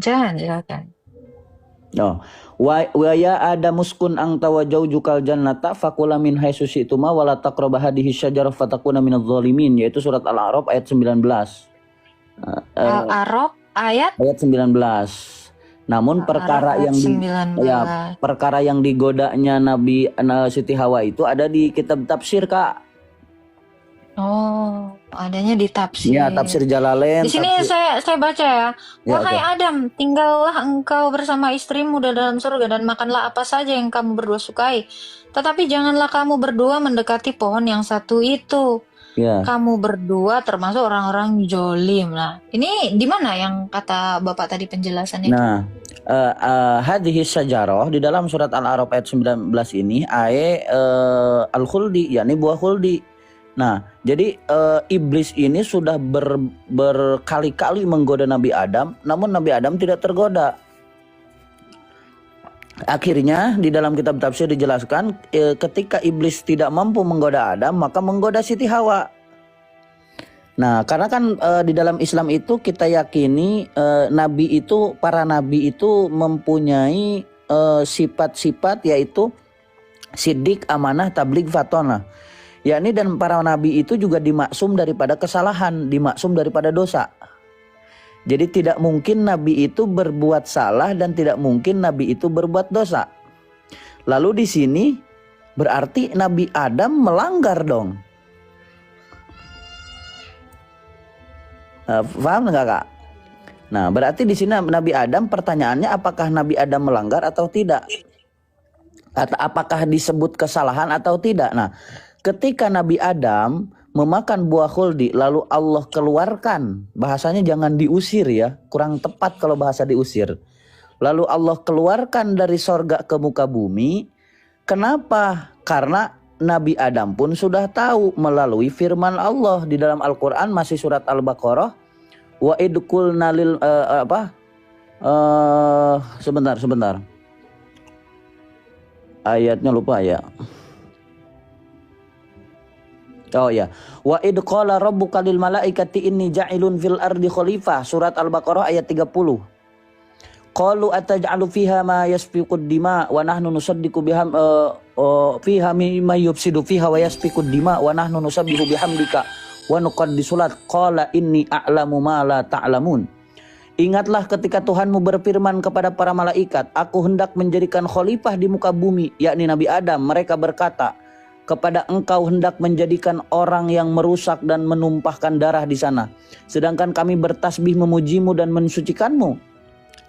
silakan. Oh, wa ya Adam muskun anta wa jaujukal jannata fakula min haitsu syi'tuma wa la taqrabu hadhihi syajarah fatakuna minadh dhalimin, yaitu surat Al-A'raf ayat 19. Al-A'raf ayat 19. Namun perkara yang perkara yang digodanya Nabi Siti Hawa itu ada di kitab tafsir, Kak. Oh, adanya di tafsir. Ya, tafsir Jalalain. Di sini saya baca ya. Wahai Adam, tinggallah engkau bersama istrimu dalam surga dan makanlah apa saja yang kamu berdua sukai. Tetapi janganlah kamu berdua mendekati pohon yang satu itu. Ya. Kamu berdua termasuk orang-orang jolim. Nah, ini di mana yang kata Bapak tadi penjelasannya? Nah, hadhihi syajarah di dalam surat Al-A'raf ayat 19 ini al-khuldi, yakni buah khuldi. Nah, jadi iblis ini sudah berkali-kali menggoda Nabi Adam, namun Nabi Adam tidak tergoda. Akhirnya di dalam kitab tafsir dijelaskan ketika iblis tidak mampu menggoda Adam, maka menggoda Siti Hawa. Nah, karena kan di dalam Islam itu kita yakini para nabi itu mempunyai sifat-sifat, yaitu siddiq, amanah, tabligh, fatonah. Yakni dan para nabi itu juga dimaksum daripada kesalahan, dimaksum daripada dosa. Jadi tidak mungkin nabi itu berbuat salah dan tidak mungkin nabi itu berbuat dosa. Lalu di sini berarti Nabi Adam melanggar dong. Paham nggak, Kak? Nah, berarti di sini Nabi Adam, pertanyaannya apakah Nabi Adam melanggar atau tidak? Atau apakah disebut kesalahan atau tidak? Nah, ketika Nabi Adam memakan buah khuldi lalu Allah keluarkan, bahasanya jangan diusir ya, kurang tepat kalau bahasa diusir. Lalu Allah keluarkan dari sorga ke muka bumi. Kenapa? Karena Nabi Adam pun sudah tahu melalui firman Allah di dalam Al-Quran, masih surat Al-Baqarah. Wa idqulna lil sebentar. Ayatnya lupa ya. Oh ya, wa id qala rabbuka lil malaikati inni ja'ilun fil ardi khalifah, surat Al-Baqarah ayat 30. Qalu ataj'alu fiha ma yasfiqud dima wa nahnu nusaddiqu biham fiha mimma yufsidu fiha wa yasfiqud dima wa nahnu nusabbihu bihamdika wa nuqaddisu lak qala inni a'lamu ma la ta'lamun. Ingatlah ketika Tuhanmu berfirman kepada para malaikat, aku hendak menjadikan khalifah di muka bumi, yakni Nabi Adam. Mereka berkata, kepada engkau hendak menjadikan orang yang merusak dan menumpahkan darah di sana, sedangkan kami bertasbih memujimu dan mensucikanmu.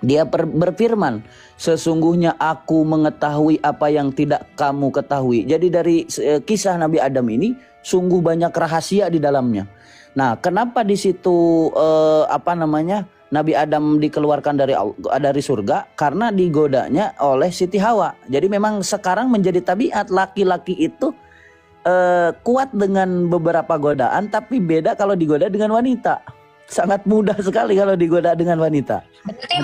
Dia berfirman, sesungguhnya aku mengetahui apa yang tidak kamu ketahui. Jadi dari kisah Nabi Adam ini sungguh banyak rahasia di dalamnya. Nah, kenapa di situ Nabi Adam dikeluarkan dari surga? Karena digodanya oleh Siti Hawa. Jadi memang sekarang menjadi tabiat laki-laki itu kuat dengan beberapa godaan, tapi beda kalau digoda dengan wanita. Sangat mudah sekali kalau digoda dengan wanita. Berarti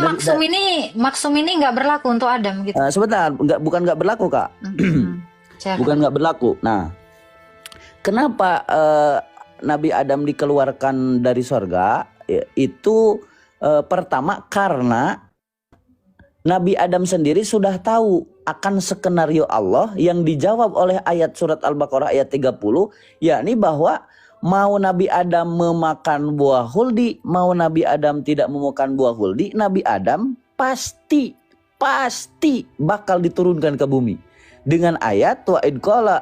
maksum ini nggak berlaku untuk Adam gitu? Sebentar, bukan nggak berlaku, Kak. Bukan nggak berlaku. Nah, kenapa Nabi Adam dikeluarkan dari sorga? Itu pertama karena Nabi Adam sendiri sudah tahu akan skenario Allah yang dijawab oleh ayat surat Al-Baqarah ayat 30, yakni bahwa mau Nabi Adam memakan buah huldi, mau Nabi Adam tidak memakan buah huldi, Nabi Adam pasti bakal diturunkan ke bumi. Dengan ayat wa id qala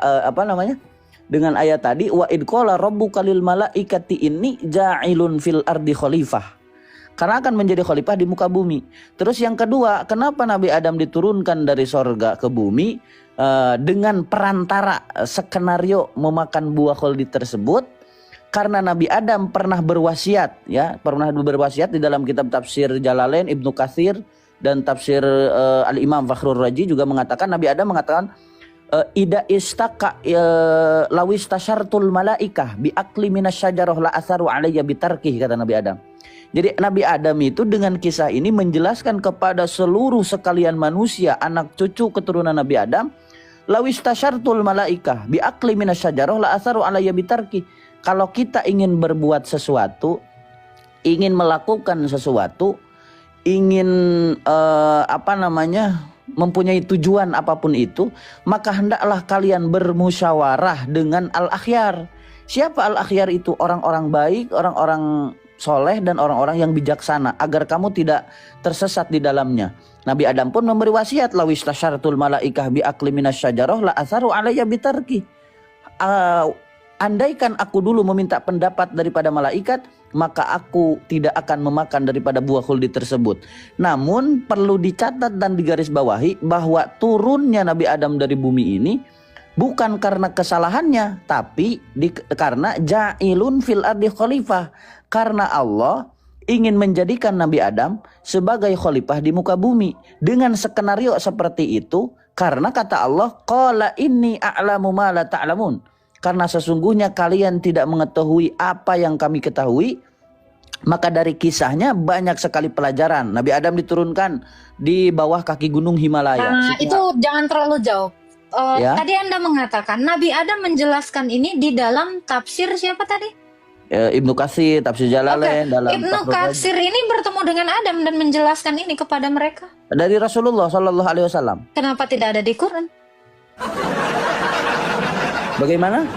dengan ayat tadi wa id qala rabbuka lil malaikati inni ja'ilun fil ardi khalifah. Karena akan menjadi khalifah di muka bumi. Terus yang kedua, kenapa Nabi Adam diturunkan dari sorga ke bumi dengan perantara skenario memakan buah khuldi tersebut? Karena Nabi Adam pernah berwasiat di dalam kitab tafsir Jalalain, Ibnu Katsir dan tafsir Al-Imam Fakhrur Razi juga mengatakan, Nabi Adam mengatakan ida istaka lawis tasyartul malaikah bi akli minasyajarah la atharu alayya bitarkih, kata Nabi Adam. Jadi Nabi Adam itu dengan kisah ini menjelaskan kepada seluruh sekalian manusia, anak cucu keturunan Nabi Adam, lawis tasyartul malaikah bi akli minasyajarah la atharu alayya bitarkih. Kalau kita ingin berbuat sesuatu, ingin melakukan sesuatu, ingin apa namanya, mempunyai tujuan apapun itu, maka hendaklah kalian bermusyawarah dengan al-akhyar. Siapa al-akhyar itu? Orang-orang baik, orang-orang soleh, dan orang-orang yang bijaksana, agar kamu tidak tersesat di dalamnya. Nabi Adam pun memberi wasiat, lawis tasyaratul malaikah bi akli minasyajarah la atharu alayya bitarki. Andaikan aku dulu meminta pendapat daripada malaikat, maka aku tidak akan memakan daripada buah khuldi tersebut. Namun perlu dicatat dan digarisbawahi bahwa turunnya Nabi Adam dari bumi ini bukan karena kesalahannya, tapi karena ja'ilun fil ardi khalifah. Karena Allah ingin menjadikan Nabi Adam sebagai khalifah di muka bumi. Dengan skenario seperti itu, karena kata Allah, qala inni a'lamu ma la ta'lamun. Karena sesungguhnya kalian tidak mengetahui apa yang kami ketahui. Maka dari kisahnya banyak sekali pelajaran. Nabi Adam diturunkan di bawah kaki gunung Himalaya. Nah, itu jangan terlalu jauh. Ya. Tadi Anda mengatakan Nabi Adam menjelaskan ini di dalam tafsir siapa tadi? Ibnu Katsir, Tafsir Jalalain, dalam Ibnu Katsir ini bertemu dengan Adam dan menjelaskan ini kepada mereka. Dari Rasulullah Shallallahu Alaihi Wasallam. Kenapa tidak ada di Quran? Bagaimana?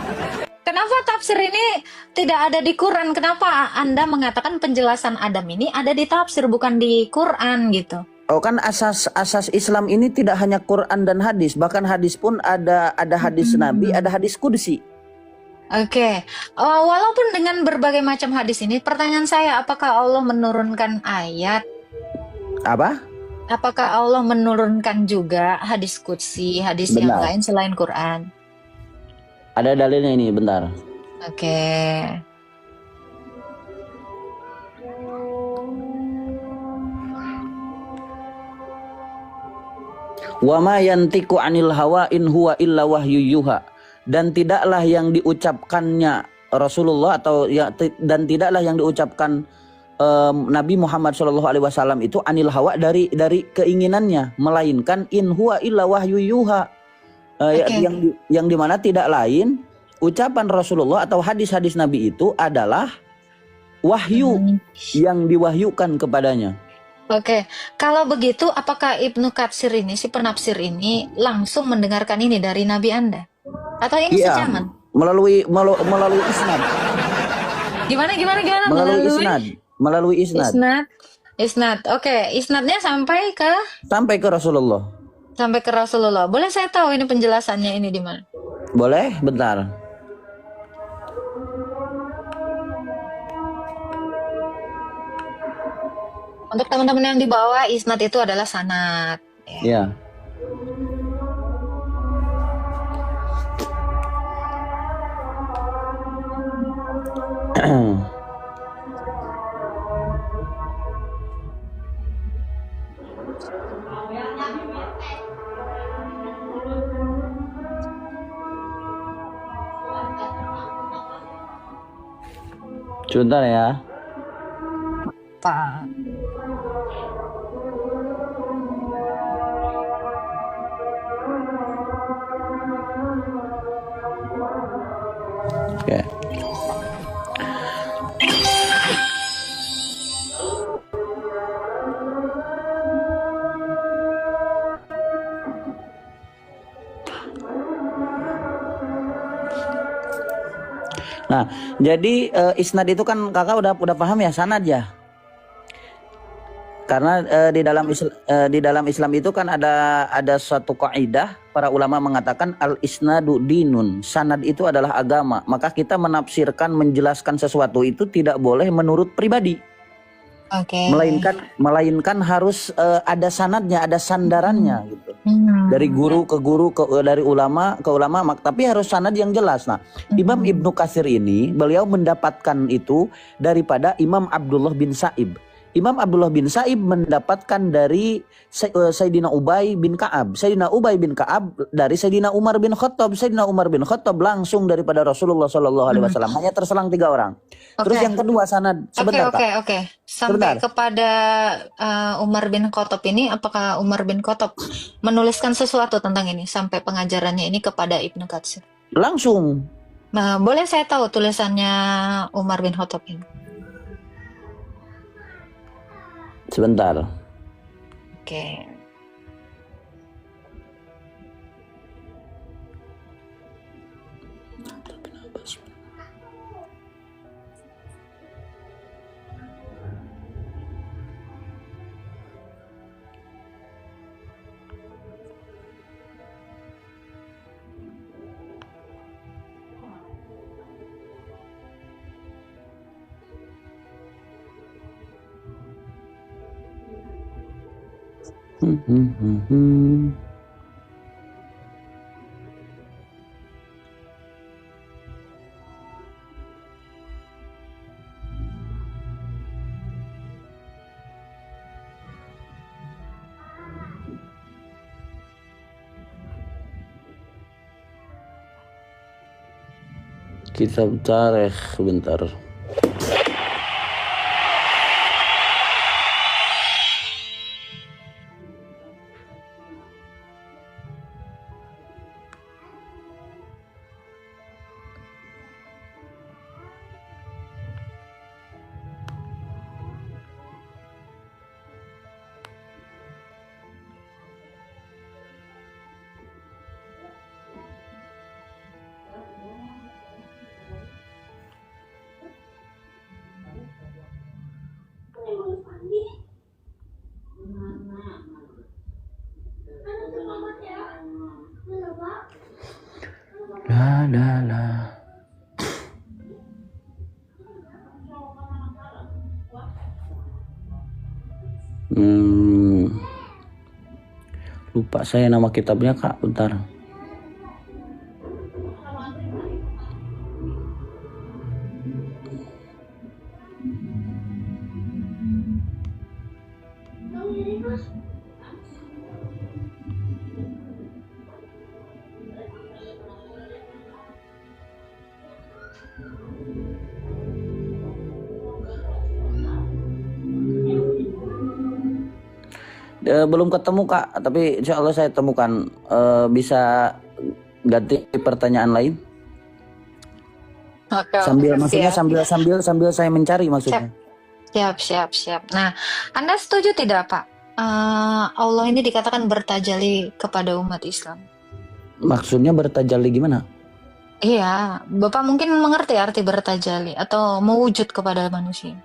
Kenapa tafsir ini tidak ada di Quran? Kenapa Anda mengatakan penjelasan Adam ini ada di tafsir bukan di Quran gitu? Oh, kan asas Islam ini tidak hanya Quran dan hadis, bahkan hadis pun ada hadis Nabi, ada hadis qudsi. Oke. Walaupun dengan berbagai macam hadis ini, pertanyaan saya, apakah Allah menurunkan ayat? Apa? Apakah Allah menurunkan juga hadis qudsi, hadis yang lain selain Quran? Ada dalilnya ini, bentar. Oke. Wa ma yantiqu 'anil hawa in huwa illa wahyu yuha. Dan tidaklah yang diucapkannya Rasulullah dan tidaklah yang diucapkan Nabi Muhammad SAW itu anil hawa dari keinginannya, melainkan in huwa illa wahyu yuha. Yang dimana tidak lain ucapan Rasulullah atau hadis-hadis Nabi itu adalah wahyu yang diwahyukan kepadanya. Oke, kalau begitu apakah Ibnu Katsir ini, si penafsir ini langsung mendengarkan ini dari Nabi Anda? Atau ini sejaman? Melalui isnad. Gimana? Melalui isnad. Isnad. Oke, isnadnya sampai ke Rasulullah. Sampai ke Rasulullah. Boleh saya tahu ini penjelasannya ini di mana? Boleh, bentar. Untuk teman-teman yang di bawah, isnad itu adalah sanad. Ya. Sebentar ya. Pak. Oke. Nah, jadi isnad itu kan kakak udah paham ya, sanad ya. Karena di dalam Islam itu kan ada suatu kaidah, para ulama mengatakan al isnadu dinun, sanad itu adalah agama. Maka kita menafsirkan, menjelaskan sesuatu itu tidak boleh menurut pribadi. Oke. Melainkan harus ada sanadnya, ada sandarannya gitu. Dari guru ke guru, dari ulama ke ulama, tapi harus sanad yang jelas. Nah, Imam Ibnu Katsir ini beliau mendapatkan itu daripada Imam Abdullah bin Sa'ib. Imam Abdullah bin Sa'ib mendapatkan dari Sayyidina Ubay bin Ka'ab. Sayyidina Ubay bin Ka'ab dari Sayyidina Umar bin Khattab. Sayyidina Umar bin Khattab langsung daripada Rasulullah SAW. Hanya terselang 3 orang. Terus yang kedua sanad. Sebentar, Oke. Sampai kepada Umar bin Khattab ini, apakah Umar bin Khattab menuliskan sesuatu tentang ini sampai pengajarannya ini kepada Ibnu Katsir? Langsung. Nah, boleh saya tahu tulisannya Umar bin Khattab ini? Sebentar. Oke. Kitab tarikh, bentar. La la la. Lupa saya nama kitabnya, Kak, bentar. Belum ketemu, Kak, tapi insya Allah saya temukan. Bisa ganti pertanyaan lain? Oke, Maksudnya sambil saya mencari maksudnya. Siap. Nah, Anda setuju tidak, Pak? Allah ini dikatakan bertajalli kepada umat Islam. Maksudnya bertajalli gimana? Iya, Bapak mungkin mengerti arti bertajalli atau mewujud kepada manusia.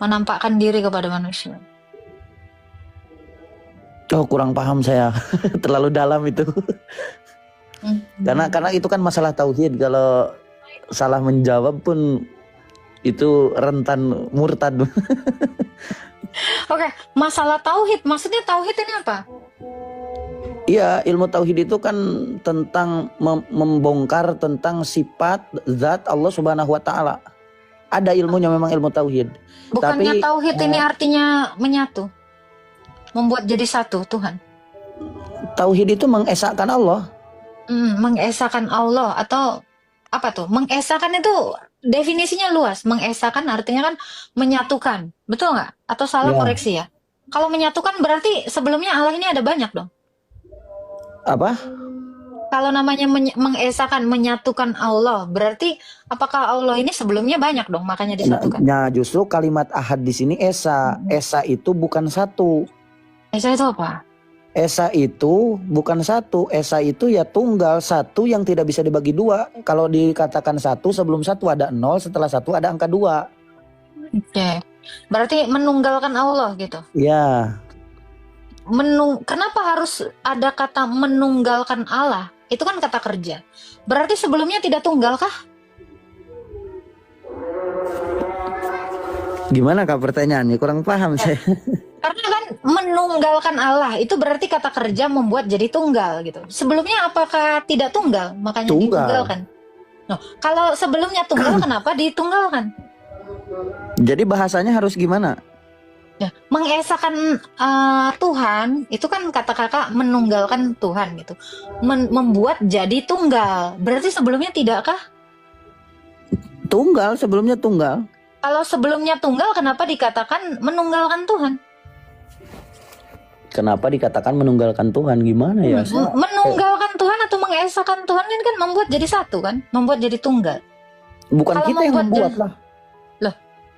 Menampakkan diri kepada manusia. Oh, kurang paham saya. Terlalu dalam itu. Karena itu kan masalah tauhid. Kalau salah menjawab pun itu rentan murtad. Oke, masalah tauhid. Maksudnya tauhid ini apa? Iya, ilmu tauhid itu kan tentang membongkar tentang sifat zat Allah Subhanahu wa taala. Ada ilmunya memang ilmu tauhid. Bukannya tauhid ini artinya menyatu? Membuat jadi satu Tuhan. Tauhid itu mengesahkan Allah. Mengesahkan Allah atau apa tuh? Mengesahkan itu definisinya luas. Mengesahkan artinya kan menyatukan, betul nggak? Atau salah koreksi ya? Kalau menyatukan berarti sebelumnya Allah ini ada banyak dong. Apa? Kalau namanya mengesahkan, menyatukan Allah, berarti apakah Allah ini sebelumnya banyak dong, makanya disatukan? Nah, justru kalimat ahad di sini esa. Esa itu bukan satu. Esa itu apa? Esa itu bukan satu. Esa itu ya tunggal, satu yang tidak bisa dibagi dua. Kalau dikatakan satu, sebelum satu ada 0, setelah satu ada angka 2. Oke. Berarti menunggalkan Allah gitu. Ya. Kenapa harus ada kata menunggalkan Allah? Itu kan kata kerja. Berarti sebelumnya tidak tunggal kah? Gimana, Kak, pertanyaannya? Kurang paham saya. Karena kan menunggalkan Allah itu berarti kata kerja membuat jadi tunggal gitu. Sebelumnya apakah tidak tunggal? Makanya ditunggalkan. Nah, kalau sebelumnya tunggal kenapa ditunggalkan? Jadi bahasanya harus gimana? Ya, mengesahkan Tuhan itu kan kata kakak menunggalkan Tuhan gitu. Membuat jadi tunggal. Berarti sebelumnya tidakkah? Tunggal, sebelumnya tunggal. Kalau sebelumnya tunggal kenapa dikatakan menunggalkan Tuhan? Kenapa dikatakan menunggalkan Tuhan? Gimana ya? Menunggalkan Tuhan atau mengesahkan Tuhan kan membuat jadi satu kan? Membuat jadi tunggal. Bukan kalau kita yang membuat lah. Loh,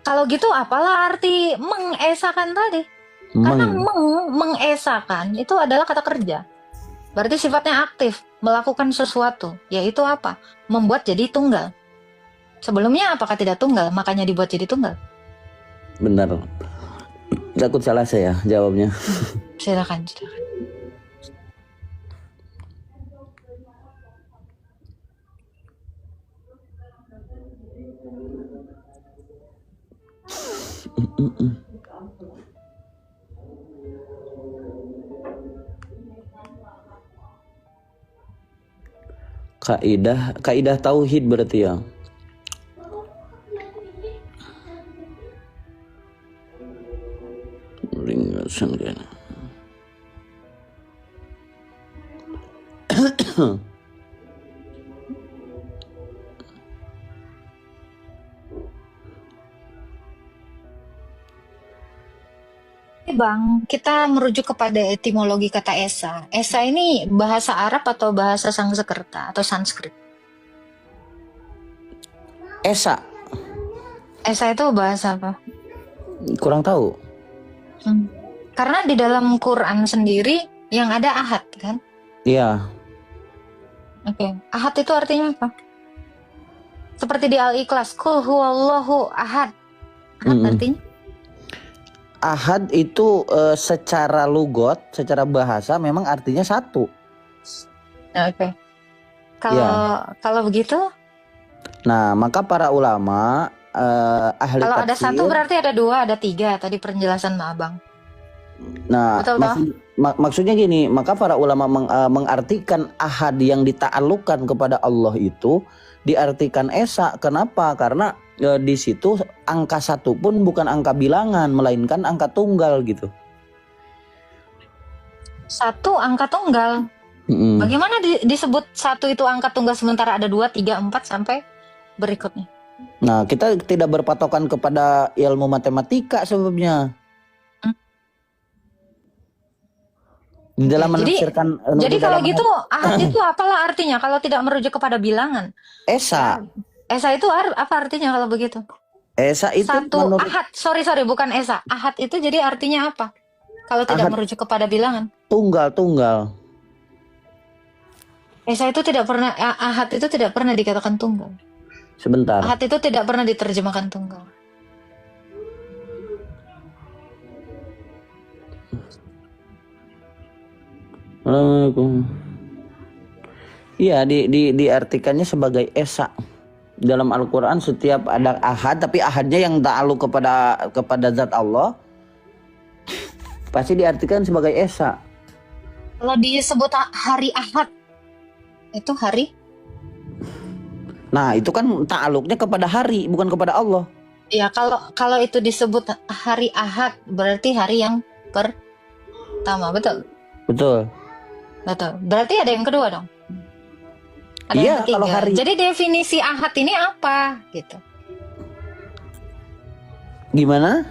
Kalau gitu apalah arti mengesakan tadi? Karena mengesakan itu adalah kata kerja. Berarti sifatnya aktif, melakukan sesuatu, yaitu apa? Membuat jadi tunggal. Sebelumnya apakah tidak tunggal, makanya dibuat jadi tunggal? Benar. Takut salah saya jawabnya. Silakan, silakan. Kaidah tauhid berarti ya. Ringkasan kan. Bang, kita merujuk kepada etimologi kata esa. Esa ini bahasa Arab atau bahasa Sanskerta atau Sanskrit? Esa. Esa itu bahasa apa? Kurang tahu. Karena di dalam Quran sendiri yang ada ahad kan? Iya. Oke. Ahad itu artinya apa? Seperti di Al-Ikhlas, Qul huwallahu ahad. Ahad artinya? Ahad itu secara lugot, secara bahasa memang artinya satu. Oke. Kalau begitu? Nah, maka para ulama ahli kalau tafsir. Ada satu berarti ada dua, ada tiga. Tadi penjelasan Abang. Nah, maksudnya gini, maka para ulama mengartikan ahad yang dita'allukan kepada Allah itu diartikan esa. Kenapa? Karena di situ angka satu pun bukan angka bilangan, melainkan angka tunggal gitu. Satu angka tunggal. Bagaimana disebut satu itu angka tunggal sementara ada 2, 3, 4 sampai berikutnya? Nah, kita tidak berpatokan kepada ilmu matematika sebabnya. Di dalam menafsirkan. Jadi kalau gitu ahad itu apalah artinya kalau tidak merujuk kepada bilangan? Esa. Esa itu apa artinya kalau begitu? Esa itu satu ahad. Sorry bukan esa. Ahad itu jadi artinya apa? Kalau tidak merujuk kepada bilangan? Tunggal. Esa itu tidak pernah, ahad itu tidak pernah dikatakan tunggal. Sebentar. Ahad itu tidak pernah diterjemahkan tunggal. Iya, diartikannya sebagai esa. Dalam Al-Quran setiap ada ahad, tapi ahadnya yang ta'alluq kepada zat Allah, pasti diartikan sebagai esa. Kalau disebut hari ahad, itu hari? Nah, itu kan ta'alluqnya kepada hari, bukan kepada Allah. Ya, kalau itu disebut hari ahad, berarti hari yang pertama, betul? Betul. Berarti ada yang kedua dong? Ada yang ketiga. Kalau hari. Jadi definisi ahad ini apa gitu? Gimana?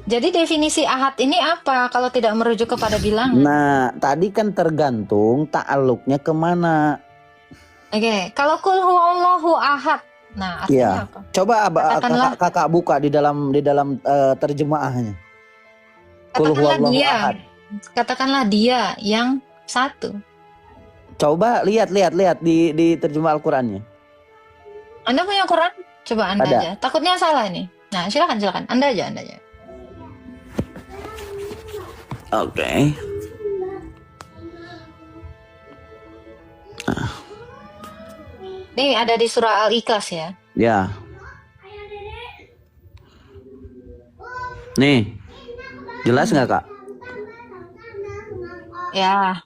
Jadi definisi ahad ini apa kalau tidak merujuk kepada bilangan? Nah, tadi kan tergantung ta'alluqnya kemana. Oke, kalau qul huwallahu ahad. Nah, artinya apa? Coba kakak buka di dalam terjemahnya. Qul huwallahu ahad. Katakanlah dia yang satu. Coba lihat di terjemah Al-Qur'annya. Anda punya Quran? Coba Anda aja. Takutnya salah ini. Nah, silakan. Anda aja. Oke. Ini ada di surah Al-Ikhlas ya. Ya. Nih. Jelas nggak, Kak? Ya.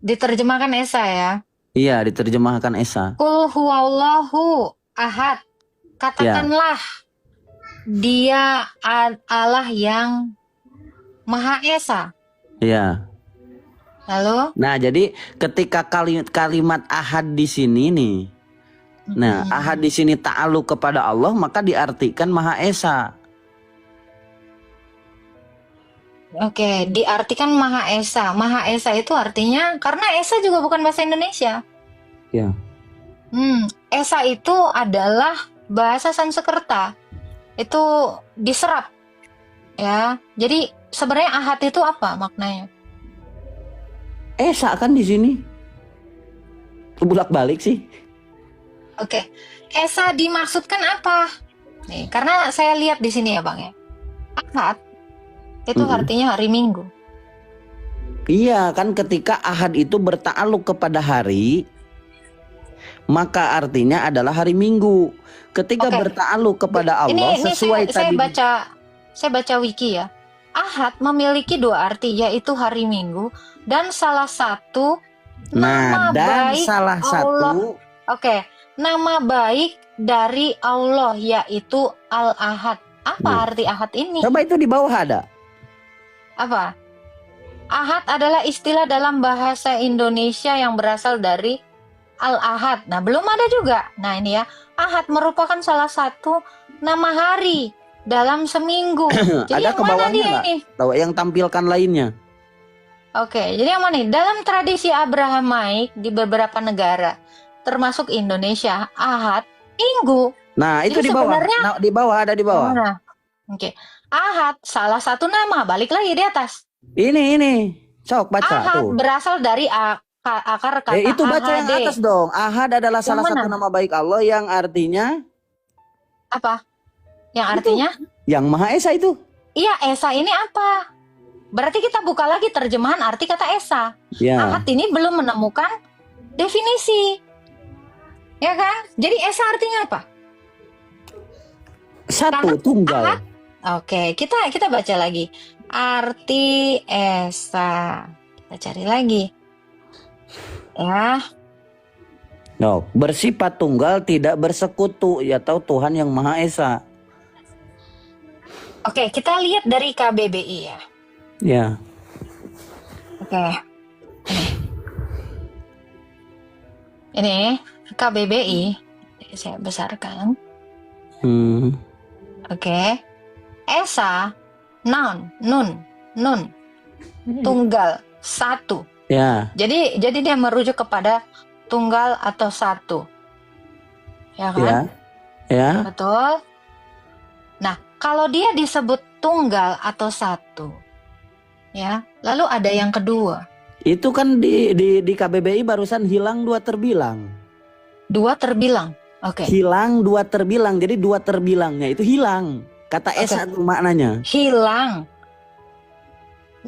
Diterjemahkan esa ya. Iya, diterjemahkan esa. Qul huwallahu ahad. Katakanlah dia Allah yang Maha Esa. Iya. Lalu? Nah, jadi ketika kalimat ahad di sini nih. Nah, ahad di sini ta'alluq kepada Allah, maka diartikan Maha Esa. Oke, diartikan Maha Esa. Maha Esa itu artinya, karena Esa juga bukan bahasa Indonesia. Ya. Esa itu adalah bahasa Sanskerta. itu diserap ya. Jadi sebenarnya ahad itu apa maknanya? Esa kan di sini. Bolak-balik sih. Oke. Esa dimaksudkan apa? Nih, karena saya lihat di sini ya Bang ya. Ahad itu artinya hari Minggu. Iya kan, ketika ahad itu bertakluk kepada hari, maka artinya adalah hari Minggu. Ketika bertakluk kepada Allah sesuai tadi. Saya baca wiki ya. Ahad memiliki dua arti, yaitu hari Minggu dan salah satu nama baik Allah. Nama baik dari Allah yaitu Al-Ahad. Apa arti Ahad ini? Coba itu di bawah ada. Apa? Ahad adalah istilah dalam bahasa Indonesia yang berasal dari Al-Ahad. Nah, belum ada juga. Nah, ini ya. Ahad merupakan salah satu nama hari dalam seminggu. Jadi ada yang mana dia ini? Tahu yang tampilkan lainnya. Oke, jadi yang mana nih? Dalam tradisi Abrahamaik di beberapa negara, termasuk Indonesia, Ahad Minggu. Nah, itu jadi di bawah. Nah, di bawah ada di bawah. Nah, oke. Ahad salah satu nama, balik lagi di atas. Ini. Sok baca Ahad tuh. berasal dari akar kata itu baca ahade. yang atas dong. Ahad adalah salah satu nama baik Allah yang artinya apa? Yang artinya? Yang Maha Esa itu. Iya, Esa ini apa? Berarti kita buka lagi terjemahan arti kata Esa. Ya. Ahad ini belum menemukan definisi. Ya kan? Jadi Esa artinya apa? Satu, tunggal. Ahad, oke, kita baca lagi. Arti Esa. Kita cari lagi. Ya. No, bersifat tunggal, tidak bersekutu, ya tahu Tuhan yang Maha Esa. Oke, kita lihat dari KBBI ya. Ya. Oke. Ini KBBI. Saya besarkan. Oke. Esa, noun, nun, tunggal, satu. Ya. Jadi dia merujuk kepada tunggal atau satu. Ya kan? Ya. Betul. Nah, kalau dia disebut tunggal atau satu, ya, lalu ada yang kedua. Itu kan di KBBI barusan hilang dua terbilang. Dua terbilang. Oke. Hilang dua terbilang. Jadi dua terbilangnya itu hilang. Kata Esa itu maknanya. Hilang.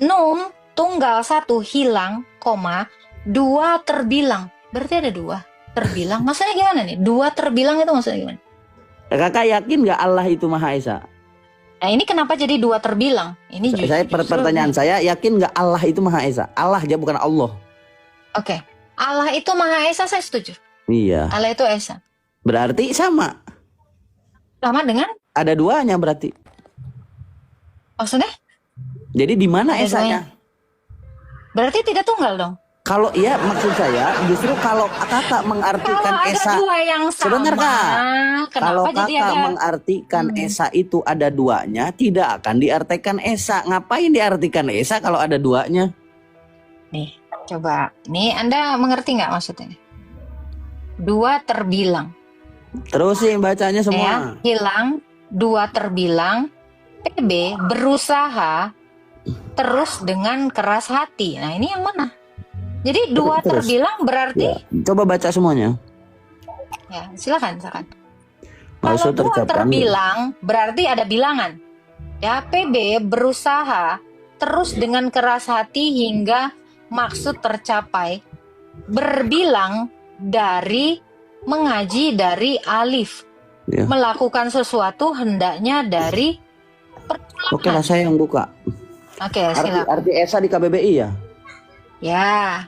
Nun tunggal satu hilang, koma, dua terbilang. Berarti ada dua terbilang. Maksudnya gimana nih? Dua terbilang itu maksudnya gimana? Kakak yakin nggak Allah itu Maha Esa? Nah, ini kenapa jadi dua terbilang? Ini pertanyaan saya, yakin nggak Allah itu Maha Esa? Allah aja, bukan Allah. Oke. Allah itu Maha Esa, saya setuju. Iya. Allah itu Esa. Berarti sama. Sama dengan? Ada duanya berarti. Maksudnya? Jadi di mana Esanya? Berarti tidak tunggal dong? Kalau iya, maksud saya justru kalau kakak mengartikan kalau Esa. Ada dua yang sama. Sebentar Kak. Kalau jadi kakak ada... mengartikan Esa itu ada duanya, tidak akan diartikan Esa. Ngapain diartikan Esa kalau ada duanya? Nih, coba. Nih, Anda mengerti nggak maksudnya? Dua terbilang. Terusin bacanya semua. Ya, hilang, dua terbilang. PB berusaha terus dengan keras hati. Nah, ini yang mana? Jadi dua terbilang berarti ya, coba baca semuanya. Ya, silakan. Kalau dua terbilang berarti ada bilangan. Ya, PB berusaha terus dengan keras hati hingga maksud tercapai. Berbilang dari mengaji dari alif. Ya. Melakukan sesuatu hendaknya dari pertulangan. Oke lah, saya yang buka. Oke, silakan. Arti Esa di KBBI ya? Ya.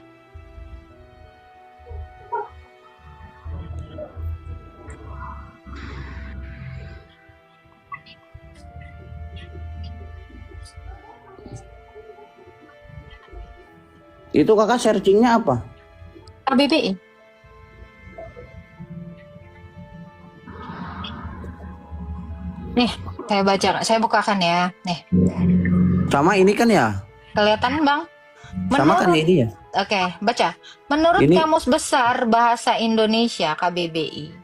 Itu kakak searchingnya apa? KBBI. Nih, saya bukakan ya. Nih. Sama ini kan ya? Kelihatan Bang? Sama kan ini ya? Oke, baca. Menurut Kamus Besar Bahasa Indonesia KBBI,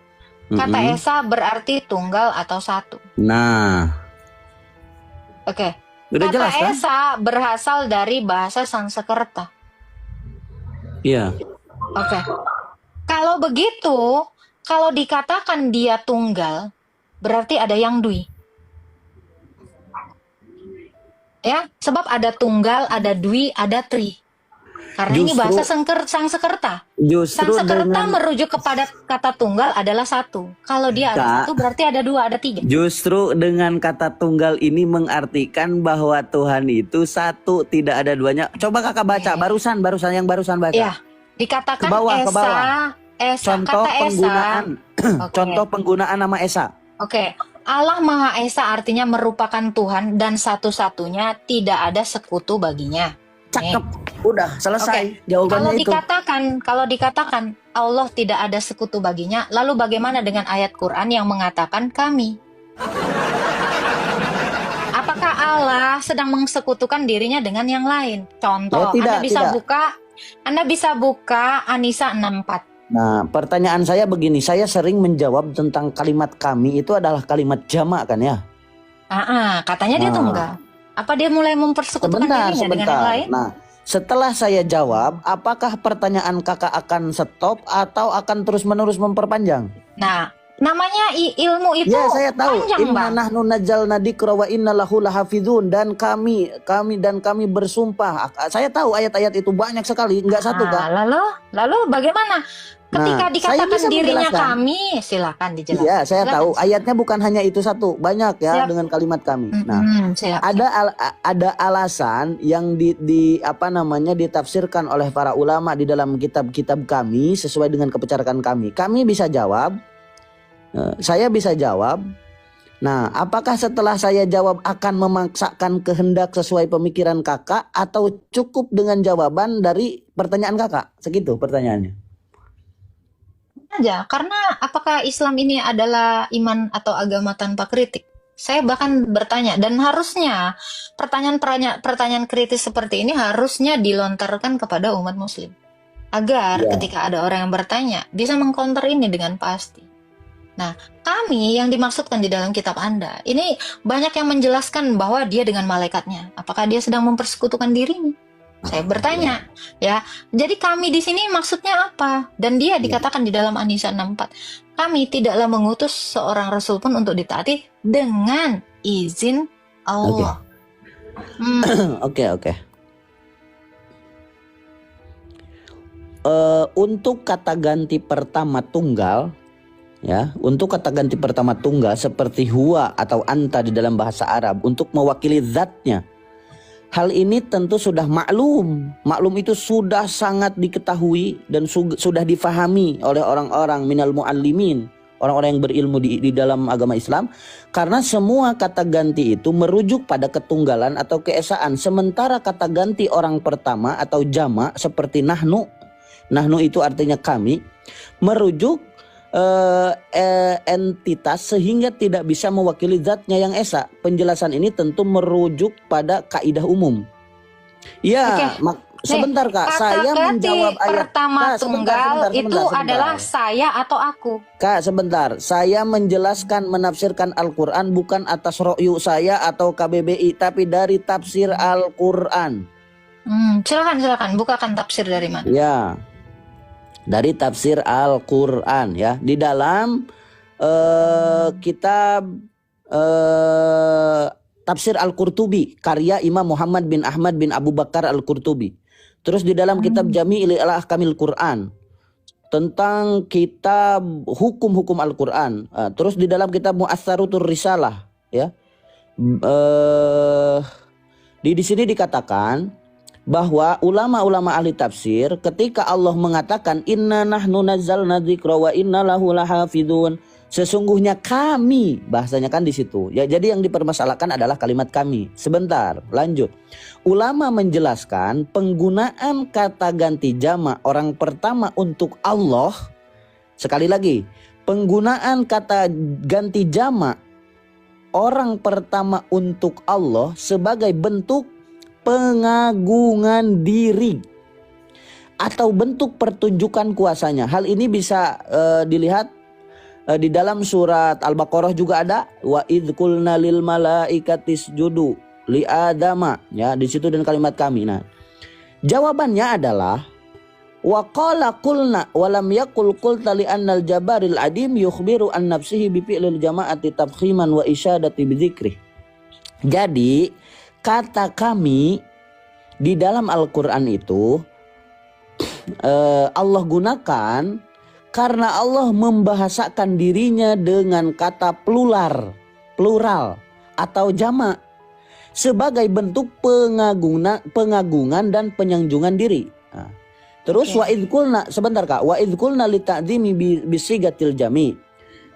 Kata esa berarti tunggal atau satu. Nah, Oke. udah Kata jelas kan? esa berasal dari bahasa Sanskerta. Iya. Oke. Kalau begitu, kalau dikatakan dia tunggal, berarti ada yang dui. Ya, sebab ada tunggal, ada dui, ada tri. Karena ini bahasa Sanskerta. Sanskerta merujuk kepada kata tunggal adalah satu. Kalau dia ada satu, berarti ada dua, ada tiga. Justru dengan kata tunggal ini mengartikan bahwa Tuhan itu satu, tidak ada duanya. Coba kakak baca barusan yang barusan baca. Ya, dikatakan ke bawah. Esa, contoh kata penggunaan, Esa. contoh penggunaan nama Esa. Oke. Allah Maha Esa artinya merupakan Tuhan dan satu-satunya, tidak ada sekutu baginya. Cakep, udah selesai jawabannya itu. Kalau dikatakan Allah tidak ada sekutu baginya, lalu bagaimana dengan ayat Quran yang mengatakan kami? Apakah Allah sedang mensekutukan dirinya dengan yang lain? Contoh, Anda bisa buka An-Nisa 64. Nah, pertanyaan saya begini, saya sering menjawab tentang kalimat kami itu adalah kalimat jamak kan ya? Katanya dia tunggal. Apa dia mulai mempersekutukan dirinya dengan yang lain? Nah, setelah saya jawab, apakah pertanyaan kakak akan stop atau akan terus-menerus memperpanjang? Nah, namanya ilmu itu ya, saya tahu. Panjang, Inna nahnu nazzalna dzikra wa inna lahu lahafizun, dan kami bersumpah. Saya tahu ayat-ayat itu banyak sekali, enggak satu Kak. Lalu bagaimana? Ketika dikatakan dirinya kami, silakan dijelaskan. Iya, saya tahu ayatnya bukan hanya itu satu, banyak ya dengan kalimat kami. Nah, ada alasan yang ditafsirkan oleh para ulama di dalam kitab-kitab kami sesuai dengan kepercayaan kami. Kami bisa jawab, saya bisa jawab. Nah, apakah setelah saya jawab akan memaksakan kehendak sesuai pemikiran kakak atau cukup dengan jawaban dari pertanyaan kakak? Segitu pertanyaannya. Aja, karena apakah Islam ini adalah iman atau agama tanpa kritik? Saya bahkan bertanya, dan harusnya pertanyaan kritis seperti ini harusnya dilontarkan kepada umat muslim. Agar ketika ada orang yang bertanya, bisa mengcounter ini dengan pasti. Nah, kami yang dimaksudkan di dalam kitab Anda, ini banyak yang menjelaskan bahwa dia dengan malaikatnya. Apakah dia sedang mempersekutukan dirinya? Saya bertanya, ya. Jadi kami di sini maksudnya apa? Dan dia dikatakan di dalam An-Nisa 64, kami tidaklah mengutus seorang rasul pun untuk ditaati dengan izin Allah. Oke. Untuk kata ganti pertama tunggal, ya, untuk kata ganti pertama tunggal seperti huwa atau anta di dalam bahasa Arab untuk mewakili zatnya. Hal ini tentu sudah maklum. Maklum itu sudah sangat diketahui dan sudah difahami oleh orang-orang minal muallimin, orang-orang yang berilmu di dalam agama Islam. Karena semua kata ganti itu merujuk pada ketunggalan atau keesaan. Sementara kata ganti orang pertama atau jamak seperti nahnu itu artinya kami, merujuk entitas sehingga tidak bisa mewakili zatnya yang esa. Penjelasan ini tentu merujuk pada kaidah umum. Ya, sebentar Kak, saya menjawab ayat pertama tunggal itu adalah saya atau aku. Kak, sebentar, saya menjelaskan menafsirkan Al-Quran bukan atas ro'yu saya atau KBBI, tapi dari tafsir Al-Quran. Silakan, bukakan tafsir dari mana? Ya. Dari tafsir Al-Quran ya. Di dalam kitab tafsir Al-Qurtubi karya Imam Muhammad bin Ahmad bin Abu Bakar Al-Qurtubi. Terus di dalam kitab Jami'il Ahkamil Quran tentang kitab hukum-hukum Al-Quran. Terus di dalam kitab Mu'assarutur Risalah ya. Di sini dikatakan bahwa ulama-ulama ahli tafsir ketika Allah mengatakan inna nahnu nazzalna dzikra wa inna lahu lahafizun, sesungguhnya kami, bahasanya kan di situ. Ya, jadi yang dipermasalahkan adalah kalimat kami. Sebentar, lanjut. Ulama menjelaskan penggunaan kata ganti jamak orang pertama untuk Allah. Sekali lagi, penggunaan kata ganti jamak orang pertama untuk Allah sebagai bentuk pengagungan diri atau bentuk pertunjukan kuasanya. Hal ini bisa dilihat Di dalam surat Al-Baqarah juga ada wa idz qulna lil malaikati isjudu li adama, ya, di situ dan kalimat kami. Nah, jawabannya adalah wa qala qulna wa lam yaqul qulta li annal jabaril adim yukhbiru an nafsihi bi fi'lil jama'ati tabkhiman wa isyadati bi dzikri. Jadi kata kami di dalam Al-Qur'an itu Allah gunakan karena Allah membahasakan dirinya dengan kata plural atau jamak sebagai bentuk pengagungan dan penyanjungan diri. Nah, terus wa idz qulna, sebentar Kak, wa idz qulna li ta'dzimi bisigatil jami.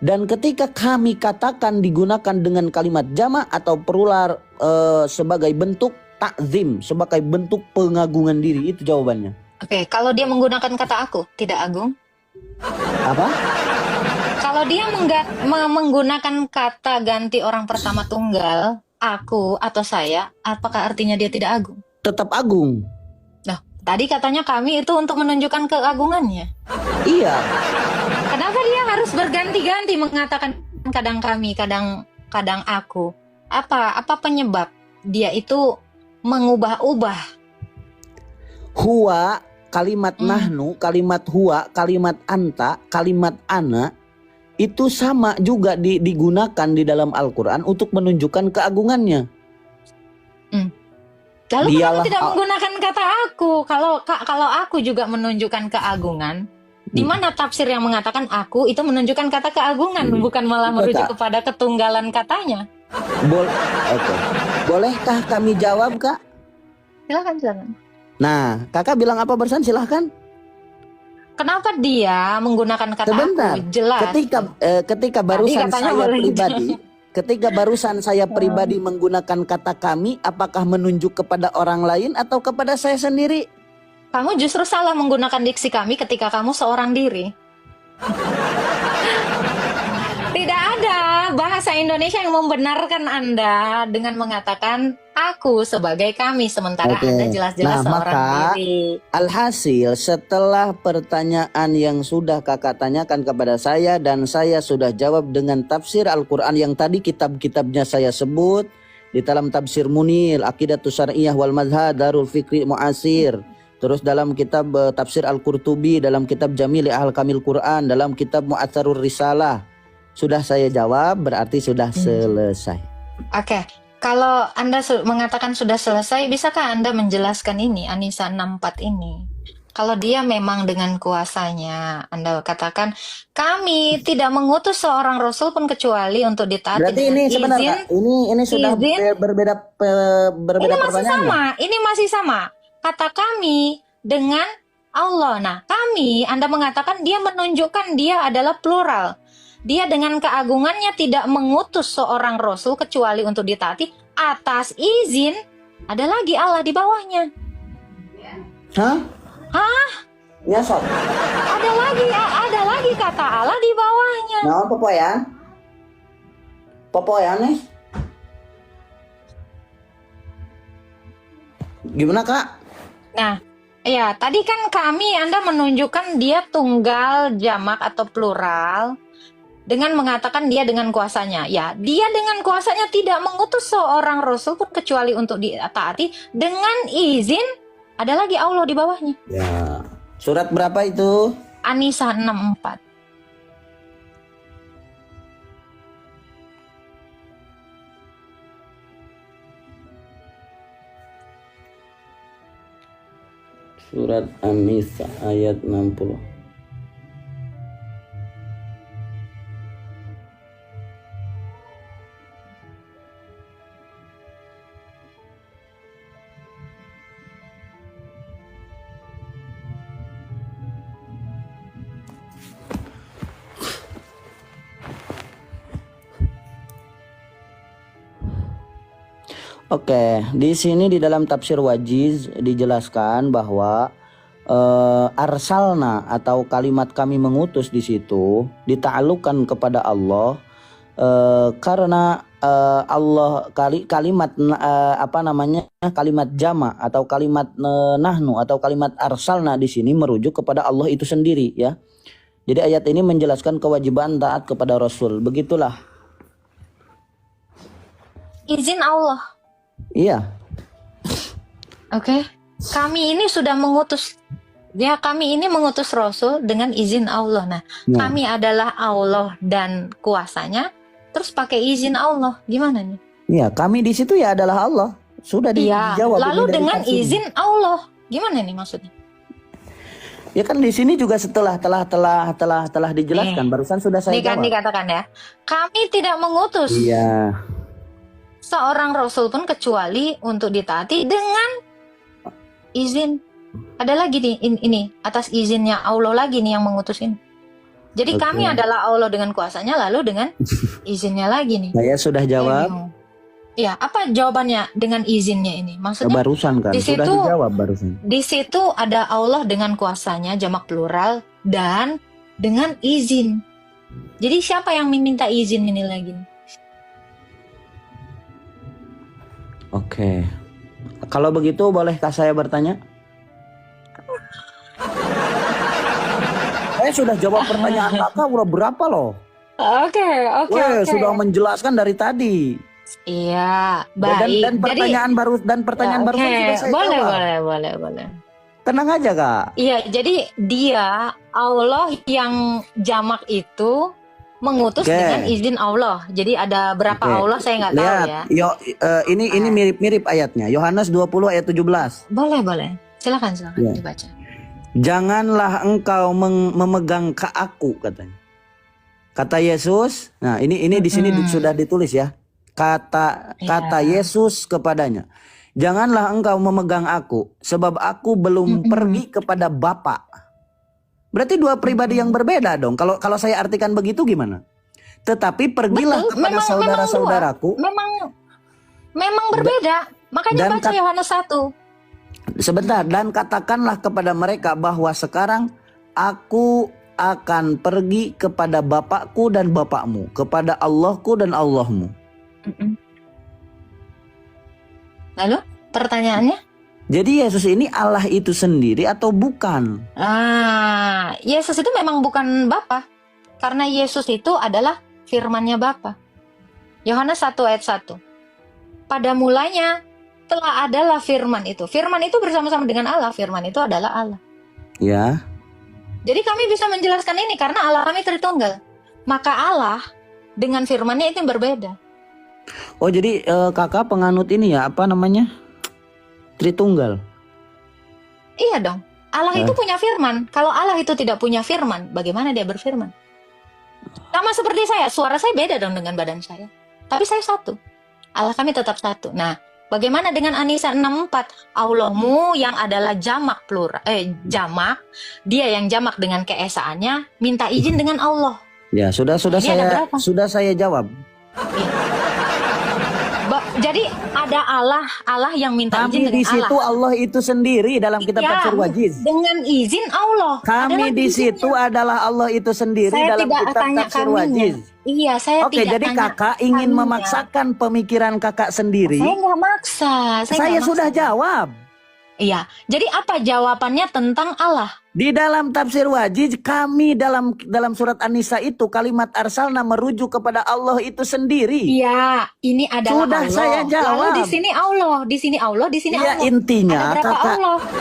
Dan ketika kami katakan digunakan dengan kalimat jamak atau plural sebagai bentuk takzim, sebagai bentuk pengagungan diri, itu jawabannya. Oke, kalau dia menggunakan kata aku, tidak agung? Apa? Kalau dia menggunakan kata ganti orang pertama tunggal, aku atau saya, apakah artinya dia tidak agung? Tetap agung. Nah, tadi katanya kami itu untuk menunjukkan keagungannya. Iya. Kenapa dia harus berganti-ganti mengatakan kadang kami, kadang aku? Apa penyebab dia itu mengubah-ubah? Huwa, kalimat nahnu, kalimat huwa, kalimat anta, kalimat ana itu sama juga digunakan di dalam Al-Quran untuk menunjukkan keagungannya. Lalu kenapa tidak menggunakan kata aku? Kalau aku juga menunjukkan keagungan, di mana tafsir yang mengatakan aku itu menunjukkan kata keagungan, bukan malah merujuk kepada ketunggalan katanya? Oke. Bolehkah kami jawab, Kak? Silakan. Nah, Kakak bilang apa barusan? Silahkan. Kenapa dia menggunakan kata sebentar. Aku? Jelas. Ketika barusan saya pribadi menggunakan kata kami, apakah menunjuk kepada orang lain atau kepada saya sendiri? Kamu justru salah menggunakan diksi kami ketika kamu seorang diri. Tidak ada bahasa Indonesia yang membenarkan Anda dengan mengatakan aku sebagai kami, sementara Anda jelas-jelas seorang diri. Alhasil, setelah pertanyaan yang sudah Kakak tanyakan kepada saya dan saya sudah jawab dengan tafsir Al-Quran yang tadi kitab-kitabnya saya sebut, di dalam Tafsir Munir, Aqidatus Syar'iyyah wal Madhhab, Darul Fikri Mu'asir, terus dalam kitab Tafsir Al-Qurtubi, dalam kitab Jamil Ahkamil Quran, dalam kitab Mu'atsarur Risalah. Sudah saya jawab, berarti sudah selesai. Oke. Kalau Anda mengatakan sudah selesai, bisakah Anda menjelaskan ini, An-Nisa 64 ini? Kalau dia memang dengan kuasanya, Anda katakan, kami tidak mengutus seorang Rasul pun kecuali untuk ditaati. Berarti ini sebenarnya, ini sudah berbeda pertanyaannya. Ini masih sama. Kata kami dengan Allah. Nah, kami, Anda mengatakan dia menunjukkan dia adalah plural. Dia dengan keagungannya tidak mengutus seorang Rasul kecuali untuk ditaati atas izin. Ada lagi Allah di bawahnya. Hah? Nyasot. Ada lagi kata Allah di bawahnya. Nah, Popoyan nih. Gimana, Kak? Nah, ya, tadi kan kami Anda menunjukkan dia tunggal, jamak atau plural dengan mengatakan dia dengan kuasanya. Ya, dia dengan kuasanya tidak mengutus seorang Rasul pun kecuali untuk ditaati dengan izin. Ada lagi Allah di bawahnya. Ya. Surat berapa itu? An-Nisa 64. Surat An-Nisa ayat 60. Oke, di sini di dalam tafsir Wajiz dijelaskan bahwa arsalna atau kalimat kami mengutus di situ dita'alluqkan kepada Allah karena Allah kalimat kalimat jama atau kalimat nahnu atau kalimat arsalna di sini merujuk kepada Allah itu sendiri, ya. Jadi ayat ini menjelaskan kewajiban taat kepada Rasul. Begitulah. Izin Allah. Iya. Oke. Kami ini sudah mengutus. Ya, kami ini mengutus Rasul dengan izin Allah. Nah, kami adalah Allah dan kuasanya. Terus pakai izin Allah. Gimana nih? Iya, kami di situ ya adalah Allah. Sudah dijawab. Lalu dengan izin Allah. Gimana nih maksudnya? Ya kan di sini juga setelah telah dijelaskan, barusan sudah saya jawab. Dikatakan ya, kami tidak mengutus seorang rasul pun kecuali untuk ditaati dengan izin. Ada lagi nih ini atas izinnya Allah lagi nih yang mengutus ini. Jadi kami adalah Allah dengan kuasanya, lalu dengan izinnya lagi nih. Saya sudah jawab. Ya, apa jawabannya dengan izinnya ini? Maksudnya barusan kan sudah dijawab barusan. Di situ ada Allah dengan kuasanya, jamak plural, dan dengan izin. Jadi siapa yang meminta izin ini lagi? Oke. Kalau begitu bolehkah saya bertanya? Saya sudah jawab pertanyaan kakak udah berapa loh? Oke. Sudah menjelaskan dari tadi. Iya, baik. Dan pertanyaan baru sudah saya jawab. Boleh. Tenang aja kak. Iya, jadi dia Allah yang jamak itu mengutus dengan izin Allah. Jadi ada berapa Allah saya nggak tahu ya. Ini mirip ayatnya. Yohanes 20 ayat 17. Boleh. Silakan dibaca. Janganlah engkau memegang aku katanya. Kata Yesus. Nah ini di sini sudah ditulis ya. Kata Yesus kepadanya, janganlah engkau memegang aku, sebab aku belum pergi kepada Bapa. Berarti dua pribadi yang berbeda dong. Kalau saya artikan begitu gimana? Tetapi pergilah kepada saudara-saudaraku. Memang berbeda. Makanya baca Yohanes 1. Sebentar, dan katakanlah kepada mereka bahwa sekarang aku akan pergi kepada Bapakku dan Bapakmu, kepada Allahku dan Allahmu. Lalu pertanyaannya? Jadi Yesus ini Allah itu sendiri atau bukan? Yesus itu memang bukan Bapa. Karena Yesus itu adalah firman-Nya Bapa. Yohanes 1 ayat 1. Pada mulanya telah adalah firman itu. Firman itu bersama-sama dengan Allah. Firman itu adalah Allah. Ya. Jadi kami bisa menjelaskan ini karena Allah kami Tritunggal. Maka Allah dengan firman-Nya itu berbeda. Oh jadi kakak penganut ini ya, apa namanya? Tritunggal. Iya dong. Allah itu punya firman. Kalau Allah itu tidak punya firman, bagaimana dia berfirman? Sama seperti saya, suara saya beda dong dengan badan saya. Tapi saya satu. Allah kami tetap satu. Nah, bagaimana dengan An-Nisa 6:4? Allahmu yang adalah jamak plural, jamak, dia yang jamak dengan keesaannya, minta izin dengan Allah. Ya, sudah saya jawab. Jadi ada Allah yang minta izin dengan di situ Allah itu sendiri dalam kitab Tafsir Wajiz. Dengan izin Allah. Kami di situ adalah Allah itu sendiri dalam kitab Tafsir Wajiz. Iya, saya Oke, jadi kakak ingin memaksakan pemikiran kakak sendiri. Saya nggak maksa. Saya sudah jawab. Iya, jadi apa jawabannya tentang Allah? Di dalam Tafsir Wajiz kami dalam surat An-Nisa itu kalimat arsalna merujuk kepada Allah itu sendiri. Iya, ini adalah sudah Allah. Saya jawab. Lalu di sini Allah, di sini Allah, di sini Allah. Intinya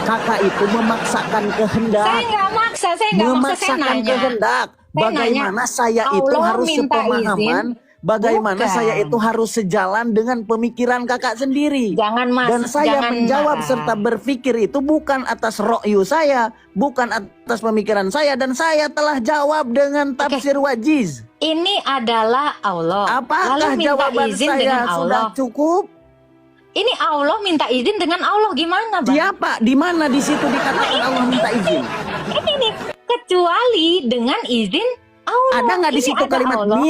kakak itu memaksakan kehendak. Saya nggak maksa, saya nggak maksa. Memaksakan kehendak. Bagaimana saya itu harus sepemahaman. Bagaimana saya itu harus sejalan dengan pemikiran kakak sendiri. Dan saya menjawab serta berpikir itu bukan atas ro'yu saya, bukan atas pemikiran saya, dan saya telah jawab dengan Tafsir Wajiz. Ini adalah Allah. Apakah jawaban izin saya dengan Allah sudah cukup? Ini Allah minta izin dengan Allah gimana, Bang? Siapa? Di mana di situ dikatakan Allah minta izin? Ini nih, kecuali dengan izin Allah. Ada nggak di situ kalimat Allah?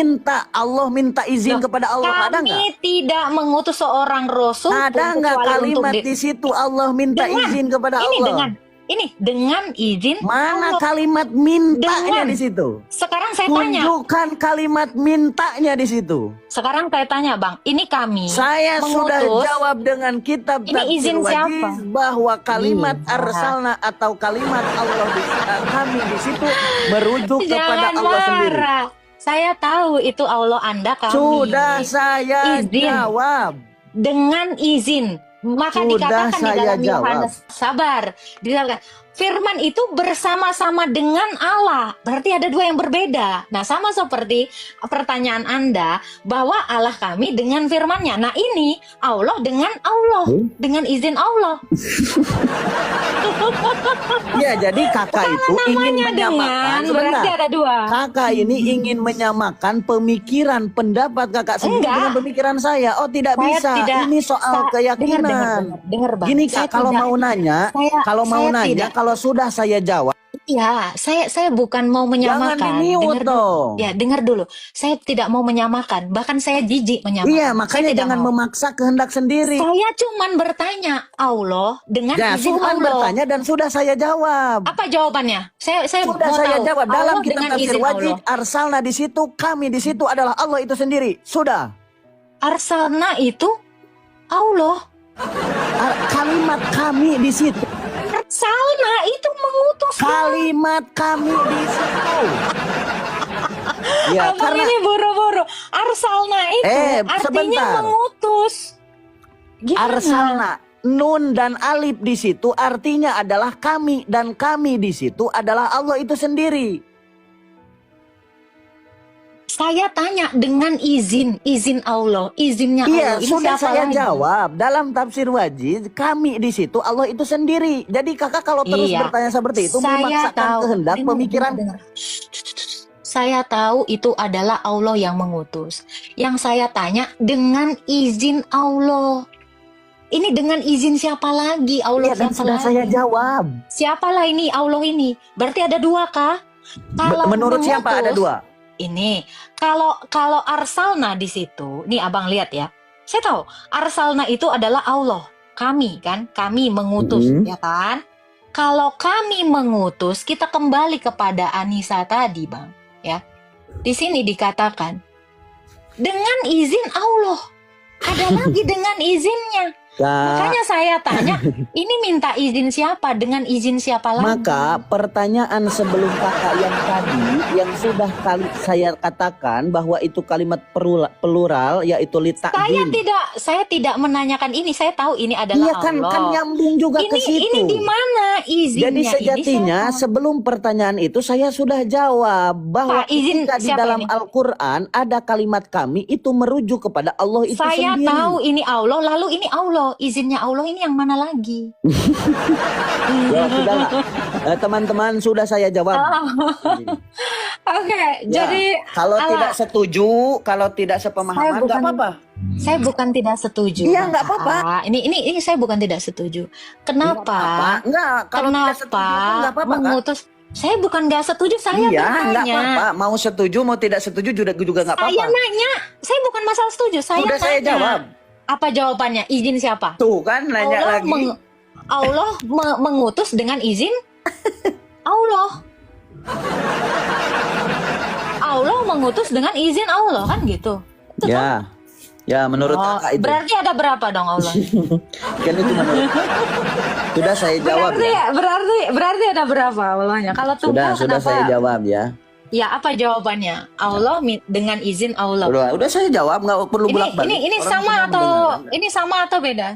Allah minta izin kepada Allah? Ada nggak? Kami tidak mengutus seorang rasul. Ada nggak kalimat di situ Allah minta izin kepada Allah? Ini dengan izin Mana Allah. kalimat mintanya Dengan. di situ? Sekarang saya tanya. Tunjukkan kalimat mintanya di situ. Sekarang saya tanya, Bang. Ini kami Saya sudah mengutus. jawab dengan kitab Ini tafsir izin siapa? wajiz bahwa kalimat Iya. arsalna atau kalimat Allah kami di situ merujuk kepada Jangan Allah sendiri. marah. Saya tahu itu Allah Anda kami. Sudah saya Izin. jawab. Dengan izin. Maka Sudah dikatakan di saya dalam jawab. Yohanes, sabar. Dikatakan firman itu bersama-sama dengan Allah. Berarti ada dua yang berbeda. Nah, sama seperti pertanyaan Anda bahwa Allah kami dengan firman-Nya. Nah, ini Allah dengan Allah, dengan izin Allah. Ya, jadi kakak itu ingin Namanya menyamakan. dengan berarti Sebentar. ada dua. Kakak ini ingin menyamakan pemikiran pendapat kakak sendiri Enggak. dengan pemikiran saya. Oh, tidak Saya bisa. tidak- Ini soal keyakinan. Dengar, Bang. Gini Saya Kak, kalau tidak- mau nanya, saya- kalau mau saya nanya, tidak- kalau sudah saya jawab, Ya, saya bukan mau jangan menyamakan. di-mute Dengar dulu. dong. Ya, dengar dulu. Saya tidak mau menyamakan. Bahkan saya jijik menyamakan. Iya, Saya makanya tidak jangan mau. memaksa kehendak sendiri. Saya cuman bertanya Allah dengan Ya, izin cuman Allah. bertanya dan sudah saya jawab. Apa jawabannya? Saya Sudah mau saya tahu. jawab dalam Allah kitab dengan tafsir izin wajib Allah. arsalna di situ, kami di situ adalah Allah itu sendiri. Sudah. Arsalna itu Allah. Kalimat kami di situ. Arsalna itu mengutus. Kalimat kami di situ. Ya, Abang karena ini buru-buru. Arsalna itu artinya sebentar. mengutus. Gimana? arsalna nun dan alif di situ artinya adalah kami dan kami di situ adalah Allah itu sendiri. Saya tanya dengan izin Allah, izinnya Iya, Allah. Ini sudah siapa saya lagi? jawab dalam tafsir wajib kami di situ Allah itu sendiri. Jadi kakak kalau terus Iya. bertanya seperti itu Saya memaksakan tahu. kehendak Dengar, pemikiran. dengar. Saya tahu itu adalah Allah yang mengutus. Yang saya tanya dengan izin Allah. Ini dengan izin siapa lagi? Allah Iya, dan siapa sudah lagi? saya jawab. Siapalah ini Allah ini? Berarti ada dua kah? Kalau Menurut siapa ada mengutus, dua? Ini kalau arsalna di situ, nih abang lihat ya. Saya tahu arsalna itu adalah Allah, kami kan, kami mengutus, ya kan? Kalau kami mengutus, kita kembali kepada Anissa tadi, bang, ya. Di sini dikatakan dengan izin Allah. Ada lagi dengan izinnya. Kak, Makanya saya tanya, ini minta izin siapa? Dengan izin siapa lagi? maka pertanyaan sebelum kakak yang tadi yang sudah kali saya katakan bahwa itu kalimat plural yaitu litakdim. Saya tidak menanyakan ini. Saya tahu ini adalah Iya kan, Allah. kan nyambung juga ke situ. Ini di mana izinnya? Jadi sejatinya Ini siapa? sebelum pertanyaan itu saya sudah jawab bahwa Pak, izin ketika di siapa dalam ini? Al-Quran ada kalimat kami itu merujuk kepada Allah itu Saya sendiri. tahu ini Allah, lalu ini Allah. Izinnya Allah ini yang mana lagi? Ya sudahlah. Teman-teman sudah saya jawab. Oke, Ya, jadi kalau ala- tidak setuju, kalau tidak Saya sepemahaman nggak bukan- apa-apa. saya bukan tidak setuju. Iya, Bang nggak apa-apa. Aa. Ini saya bukan tidak setuju. Kenapa? Enggak, kalau tidak setuju Kenapa pun nggak apa-apa, Kak. mengutus? Saya bukan nggak setuju. Saya Iya, nggak bertanya. apa-apa. Mau setuju, mau tidak setuju juga nggak Saya apa-apa. nanya. Saya bukan masalah setuju. Saya Sudah saya tanya. jawab. Apa jawabannya? Izin siapa? Tuh kan nanya Allah, lagi. Allah mengutus dengan izin Allah. Allah mengutus dengan izin Allah kan gitu. Itu Ya, ya menurut Oh, kakak itu. berarti ada berapa dong Allah? Kan itu menurut. Sudah saya jawab berarti, ya. berarti ada berapa Allahnya? Kalau tunggal Sudah kenapa? saya jawab ya. Ya apa jawabannya? Allah dengan izin Allah. Udah saya jawab, nggak perlu Ini bolak-balik. ini Orang sama semua atau mendengarkan. ini sama atau beda?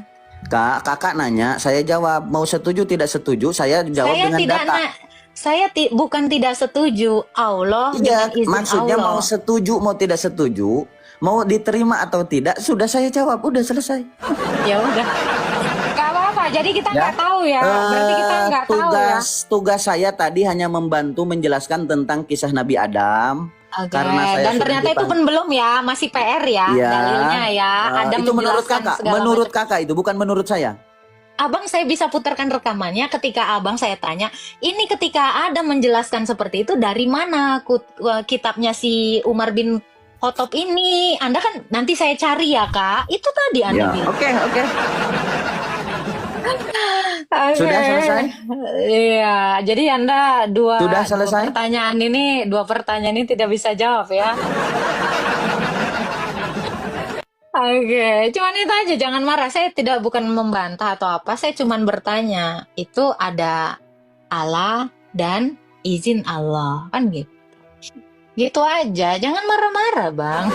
Kakak nanya, saya jawab mau setuju tidak setuju, saya jawab Saya dengan tidak data. saya bukan tidak setuju Allah Iya, dengan izin maksudnya Allah. mau setuju mau tidak setuju, mau diterima atau tidak, sudah saya jawab, udah selesai. Ya udah. Gak apa-apa. Jadi kita Ya. nggak tahu ya. Berarti kita nggak tahu ya. Tugas saya tadi hanya membantu menjelaskan tentang kisah Nabi Adam. Oke. Karena saya Dan sudah ternyata itu dipahami. pun belum ya, masih PR ya Iya. dalilnya ya. Anda itu menurut menjelaskan kakak, segala menurut macam. kakak itu bukan menurut saya. Abang saya bisa putarkan rekamannya ketika abang saya tanya, ini ketika ada menjelaskan seperti itu dari mana kitabnya si Umar bin Khattab ini? Anda kan nanti saya cari ya kak. Itu tadi Anda Ya, bilang. oke. Oke. Sudah selesai? Iya, jadi Anda Sudah selesai? dua pertanyaan ini tidak bisa jawab ya. Oke, cuman itu aja, jangan marah. Saya bukan membantah atau apa, saya cuman bertanya. Itu ada Allah dan izin Allah, kan gitu. Gitu aja, jangan marah-marah, Bang.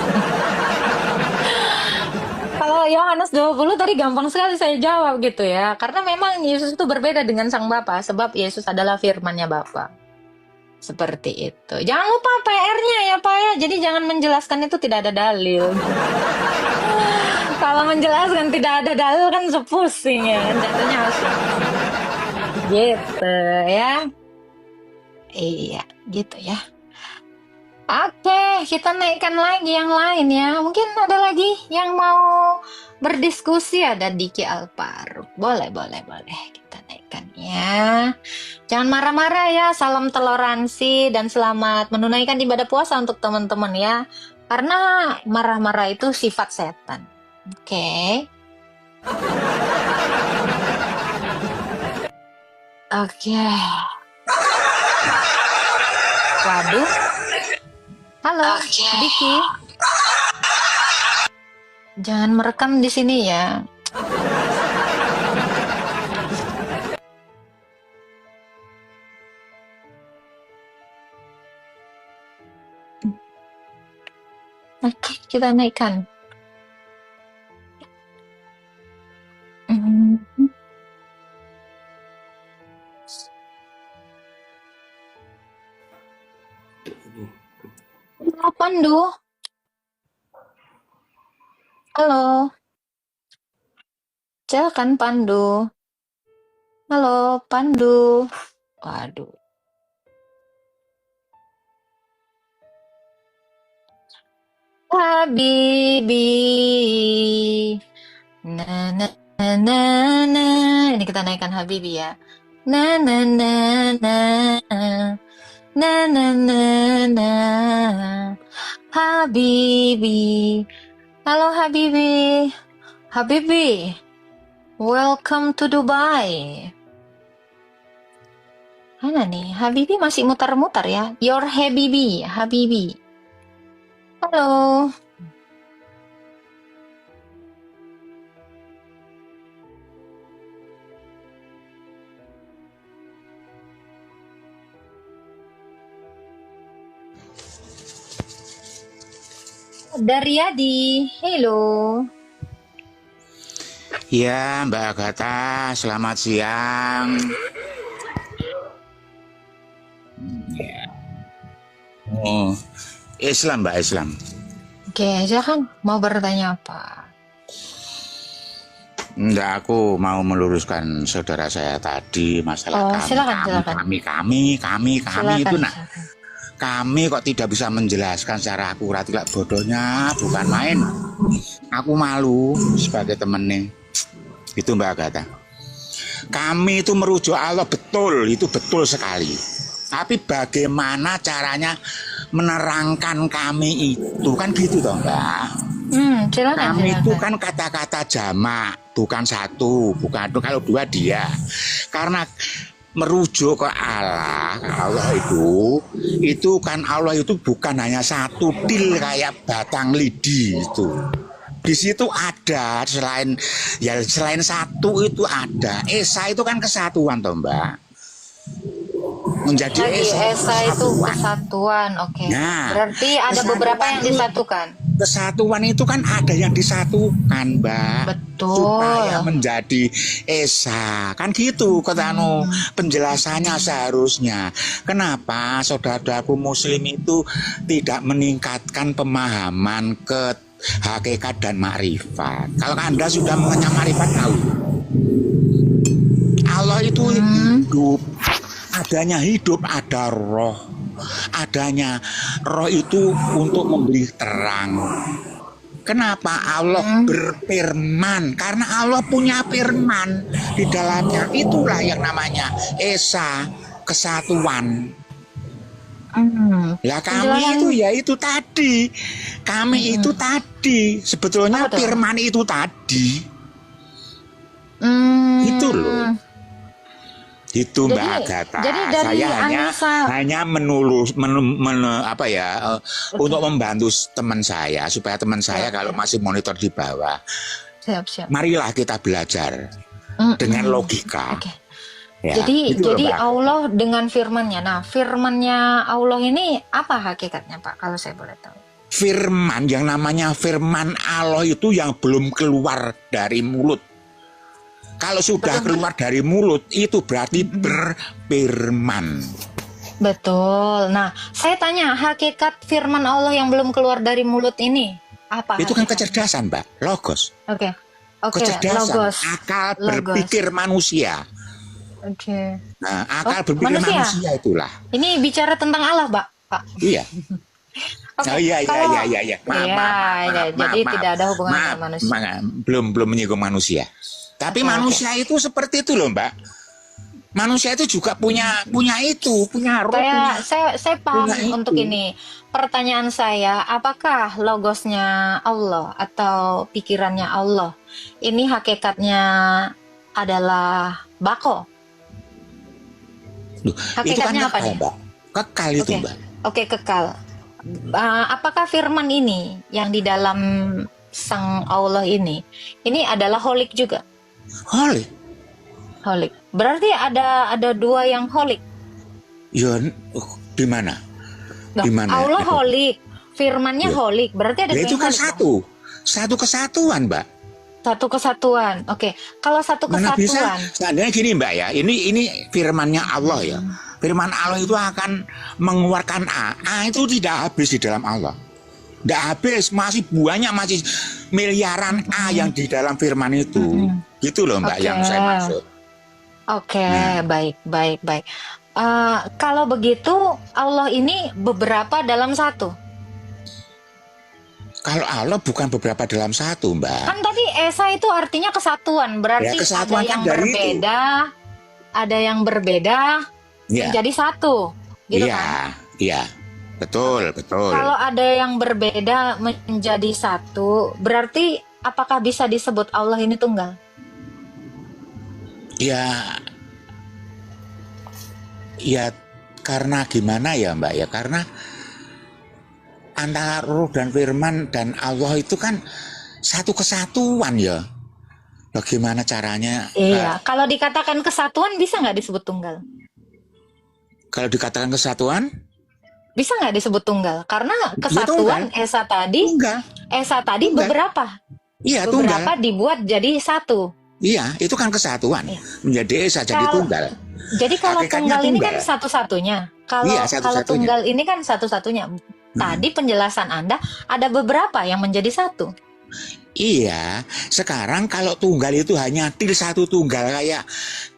Kalau Yohanes 20 tadi gampang sekali saya jawab gitu ya. Karena memang Yesus itu berbeda dengan Sang Bapa, sebab Yesus adalah firman-Nya Bapa. Seperti itu. Jangan lupa PR-nya ya, Pak ya. Jadi jangan menjelaskan itu tidak ada dalil. Kalau menjelaskan tidak ada dalil kan sepusing ya. Jatuhnya harus gitu ya. Iya, gitu ya. Oke, kita naikkan lagi yang lain ya. Mungkin ada lagi yang mau berdiskusi, ada Diki Alparuk. Boleh. Kita naikkan ya. Jangan marah-marah ya. Salam toleransi dan selamat menunaikan ibadah puasa untuk teman-teman ya. Karena marah-marah itu sifat setan. Oke. Oke. Waduh. Halo, Diki. Jangan merekam di sini ya. Oke, kita naikkan. Halo, Pandu. Halo. Silakan Pandu. Halo, Pandu. Waduh. Habibi. Na na na na. Ini kita naikkan Habibi ya. Na na na na. Na na na na. Habibi. Halo Habibi. Habibi. Welcome to Dubai. Mana nih? Habibi masih mutar-mutar ya. Your Habibi. Habibi. Halo. Daryadi, hello. Ya, Mbak Agatha, selamat siang. Ya. Oh, Islam, Mbak, Islam. Oke, silakan. Mau bertanya apa? Enggak, aku mau meluruskan saudara saya tadi masalah kami itu nah. Kami kok tidak bisa menjelaskan secara akurat, tidak bodohnya, bukan main. Aku malu sebagai temennya. Itu Mbak Agatha. Kami itu merujuk Allah betul, itu betul sekali. Tapi bagaimana caranya menerangkan kami itu, kan gitu toh Mbak. Kami itu kan kata-kata jamak, bukan satu, bukan itu, kalau dua dia. Karena merujuk ke Allah itu kan Allah itu bukan hanya satu pil kayak batang lidi itu. Di situ ada selain satu itu ada. Esa itu kan kesatuan toh Mbak. Menjadi Esa itu kesatuan, oke. Nah, berarti ada beberapa yang disatukan. Kesatuan itu kan ada yang disatukan, Mbak. Betul. Supaya menjadi Esa. Kan gitu ketanu penjelasannya seharusnya. Kenapa saudara-saudaraku muslim itu tidak meningkatkan pemahaman ke hakikat dan makrifat? Kalau Anda sudah mengenyam makrifat tahu. Allah itu hidup. Adanya hidup ada roh. Adanya roh itu untuk memberi terang. Kenapa Allah berfirman? Karena Allah punya firman di dalamnya. Itulah yang namanya Esa, kesatuan. Lah kami itu ya itu tadi. Kami itu tadi. Sebetulnya firman itu tadi. Itu loh. Itu Mbak Agatha. Jadi dari saya hanya untuk membantu teman saya supaya teman saya kalau masih monitor di bawah. Siap. Marilah kita belajar dengan logika. Okay. Ya, jadi Allah dengan firman-Nya. Nah, firman-Nya Allah ini apa hakikatnya, Pak? Kalau saya boleh tahu. Firman, yang namanya firman Allah itu yang belum keluar dari mulut. Kalau sudah keluar dari mulut itu berarti berfirman. Betul. Nah, saya tanya hakikat firman Allah yang belum keluar dari mulut ini apa? Itu kan kecerdasan, Mbak. Logos. Oke. Kecerdasan, logos. akal berpikir manusia. Oke. Nah, akal berpikir manusia itulah. Ini bicara tentang Allah, Pak. Iya. Okay. Iya. Jadi tidak ada hubungan dengan manusia. Belum menyinggung manusia. Tapi manusia itu seperti itu loh, Mbak. Manusia itu juga punya roh. Saya paham untuk ini. Pertanyaan saya, apakah logosnya Allah atau pikirannya Allah ini hakikatnya adalah bako? Hakikatnya itu kan kekal, apa nih? Mbak? Kekal itu, Mbak. Oke, kekal. Apakah firman ini yang di dalam Sang Allah ini adalah holik juga? Holik. Berarti ada dua yang holik. Ya, di mana? Di mana? Allah holik, firman-Nya holik. Berarti ada dua itu yang kan holik. Satu kesatuan, Mbak. Satu kesatuan. Oke. Kalau satu Mana kesatuan. Seandainya gini, Mbak ya. Ini firman-Nya Allah ya. Firman Allah itu akan mengeluarkan A itu tidak habis di dalam Allah. Tidak habis, masih banyak, masih miliaran A yang di dalam firman itu. Gitu loh, Mbak, yang saya maksud. Oke, baik. Kalau begitu, Allah ini beberapa dalam satu. Kalau Allah bukan beberapa dalam satu, Mbak. Kan tadi Esa itu artinya kesatuan, berarti ya, kesatuan ada yang kan berbeda, ada yang berbeda, menjadi satu, gitu kan? Iya. Betul. Kalau ada yang berbeda menjadi satu, berarti apakah bisa disebut Allah ini tunggal? Ya karena gimana ya, Mbak ya? Karena antara roh dan firman dan Allah itu kan satu kesatuan ya. Bagaimana caranya? Iya, kalau dikatakan kesatuan bisa nggak disebut tunggal? Kalau dikatakan kesatuan? Bisa nggak disebut tunggal? Karena kesatuan Esa tadi tunggal. Beberapa. Iya, beberapa tunggal. Dibuat jadi satu. Iya, itu kan kesatuan. Iya. Menjadi Esa jadi tunggal. Jadi kalau tunggal ini kan satu-satunya. Kalau tunggal ini kan satunya. Tadi penjelasan Anda ada beberapa yang menjadi satu. Iya, sekarang kalau tunggal itu hanya satu tunggal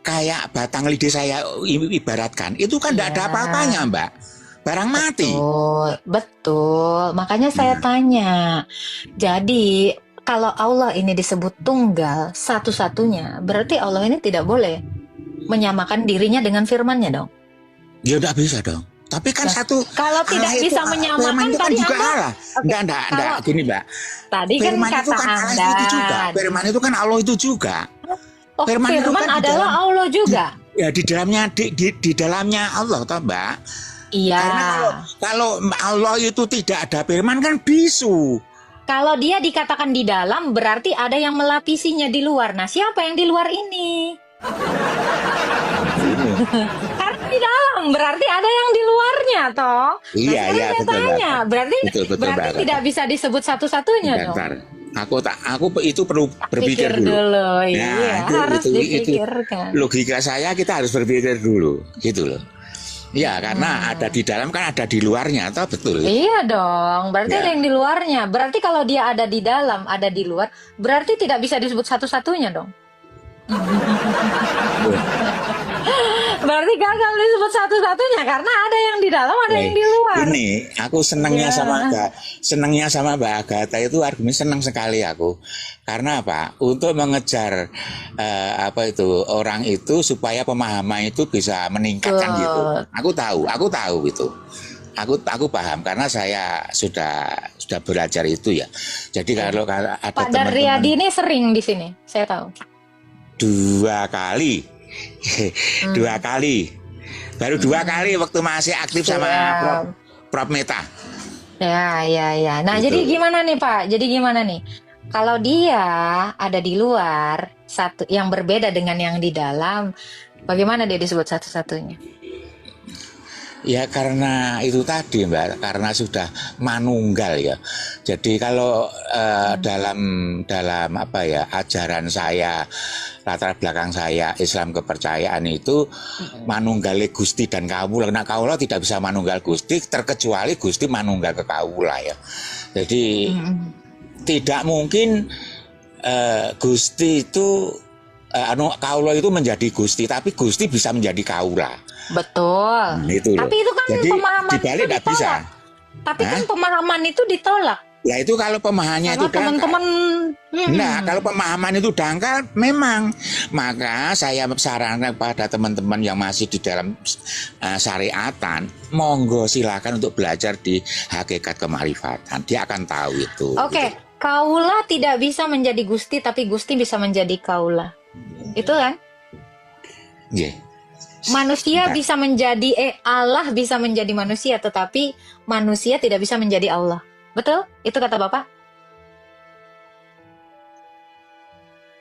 kayak batang lidi saya ibaratkan, itu kan tidak ada apa-apanya, Mbak. Barang mati. Betul. Makanya saya tanya. Jadi kalau Allah ini disebut tunggal satu-satunya, berarti Allah ini tidak boleh menyamakan dirinya dengan firman-Nya dong? Ya tidak bisa dong. Tapi kan kalau tidak bisa menyamakan tadi juga Anda Allah. Enggak, gini, Mbak. Tadi firman kan kata Anda. Firman itu kan Allah itu juga. Firman kan adalah Allah juga. Di dalamnya Allah, toh, Mbak. Iya. Karena kalau Allah itu tidak ada firman kan bisu. Kalau dia dikatakan di dalam berarti ada yang melapisinya di luar. Nah, siapa yang di luar ini? Karena di dalam berarti ada yang di luarnya, toh. Iya, betul. Berarti betul, tidak bisa disebut satu-satunya dong. Aku itu perlu berpikir dulu. Iya, harus dipikirkan. Logika saya kita harus berpikir dulu, gitu loh. Ya, karena ada di dalam kan ada di luarnya, atau betul? Iya dong, berarti ada yang di luarnya. Berarti kalau dia ada di dalam, ada di luar, berarti tidak bisa disebut satu-satunya dong. Berarti gagal disebut satu-satunya karena ada yang di dalam, ada yang di luar. Ini aku senangnya sama Mbak Agatha itu argumen senang sekali aku. Karena apa? Untuk mengejar orang itu supaya pemahaman itu bisa meningkatkan gitu. Aku tahu itu. Aku paham karena saya sudah belajar itu ya. Jadi kalau ada Pak Daryadi ini sering di sini, saya tahu. 2 kali. 2 kali. Baru 2 kali waktu masih aktif sama Prof Meta. Ya. Nah, Gitu. jadi gimana nih Pak? Jadi gimana nih? Kalau dia ada di luar, satu yang berbeda dengan yang di dalam, bagaimana dia disebut satu-satunya? Ya karena itu tadi Mbak, karena sudah manunggal ya. Jadi kalau dalam apa ya, ajaran saya, latar belakang saya Islam kepercayaan itu manunggale Gusti dan kawula. Nah kawula tidak bisa manunggal Gusti terkecuali Gusti manunggal ke kawula ya. Jadi tidak mungkin Gusti itu kawula itu menjadi Gusti, tapi Gusti bisa menjadi kawula. Betul. Itu loh. Tapi itu kan jadi, pemahaman dibalik itu tidak bisa. ditolak. Tapi kan pemahaman itu ditolak. Ya itu kalau pemahamannya itu teman-teman. Nah, kalau pemahaman itu dangkal, memang. Maka saya sarankan kepada teman-teman yang masih di dalam syariatan, monggo silakan untuk belajar di hakikat kemarifatan. Dia akan tahu itu. Oke, kaula tidak bisa menjadi Gusti, tapi Gusti bisa menjadi kaula. Itu kan? Yeah. Manusia bisa menjadi Allah bisa menjadi manusia, tetapi manusia tidak bisa menjadi Allah. Betul? Itu kata Bapak?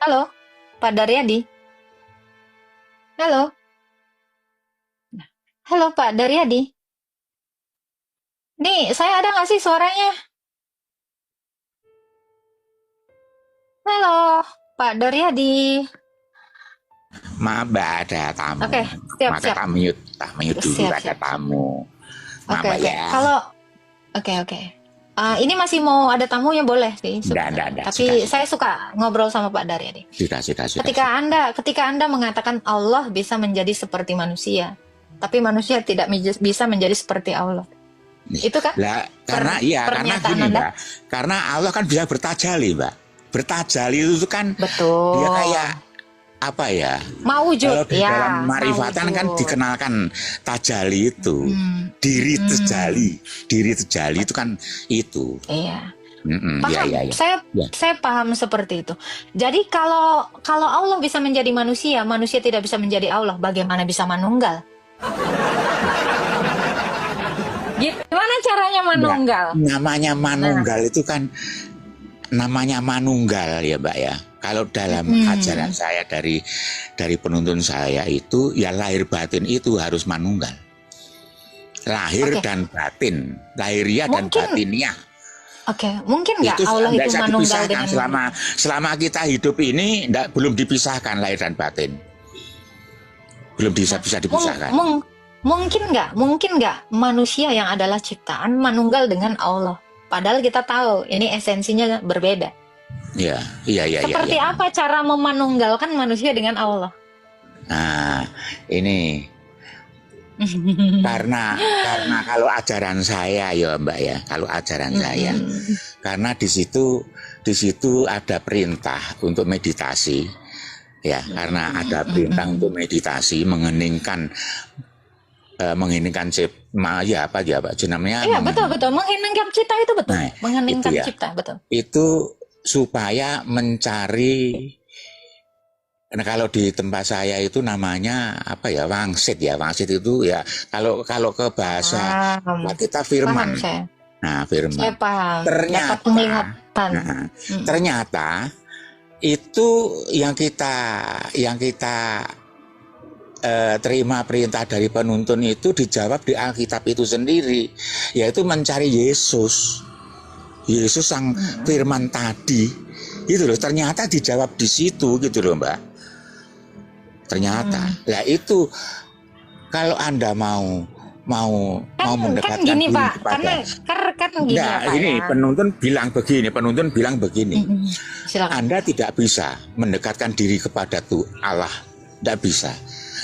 Halo, Pak Daryadi. Halo. Halo Pak Daryadi. Nih, saya ada nggak sih suaranya? Halo, Pak Daryadi. Maaf Mbak, ada tamu. Oke, siap. Tak mute dulu, Siap. ada tamu. Maaf Oke. ya. Kalau oke. Ini masih mau ada tamunya boleh sih. Nggak, Tapi sudah. saya suka ngobrol sama Pak Daryadi. Sudah. Ketika Anda mengatakan Allah bisa menjadi seperti manusia, tapi manusia tidak bisa menjadi seperti Allah. Itu kan? Lah, karena gini Anda? Mbak. Karena Allah kan bisa bertajali, Mbak. Bertajali itu kan Betul. dia kayak apa ya? Maujud. Kalau di Ya, dalam marifatan kan dikenalkan tajali itu. Diri terjali itu kan itu. Iya. Paham? Ya. Saya paham seperti itu. Jadi kalau Allah bisa menjadi manusia, manusia tidak bisa menjadi Allah. Bagaimana bisa manunggal? Gimana caranya manunggal? Namanya manunggal itu kan namanya manunggal ya Mbak ya. Kalau dalam ajaran saya dari penuntun saya itu ya lahir batin itu harus manunggal. Lahir dan batin, lahiriah dan batiniah. Oke, mungkin nggak Allah itu manunggal dengan selama kita hidup ini belum dipisahkan lahir dan batin. Belum bisa dipisahkan. Mungkin nggak manusia yang adalah ciptaan manunggal dengan Allah. Padahal kita tahu ini esensinya berbeda. Iya. Seperti apa cara memanunggalkan manusia dengan Allah? Nah, ini karena kalau ajaran saya ya Mbak ya, kalau ajaran saya, karena di situ ada perintah untuk meditasi, ya, karena ada perintah untuk meditasi mengeningkan ya apa namanya? Iya betul mengheningkan cipta itu betul, nah, mengheningkan itu ya, cipta betul. Itu supaya mencari. Nah, kalau di tempat saya itu namanya apa ya, wangsit ya. Wangsit itu ya kalau ke bahasa kita firman. Nah, firman. Saya paham. Dapat penglihatan. Ternyata itu yang kita terima perintah dari penuntun itu dijawab di Alkitab itu sendiri, yaitu mencari Yesus sang firman tadi gitu loh. Ternyata dijawab di situ gitu loh Mbak. Ternyata ya itu kalau Anda mau mendekatkan gini, diri Pak. kepada Kan gini ya, Pak, ini ya. penuntun bilang begini. Silakan. Anda tidak bisa mendekatkan diri kepada Allah, tidak bisa.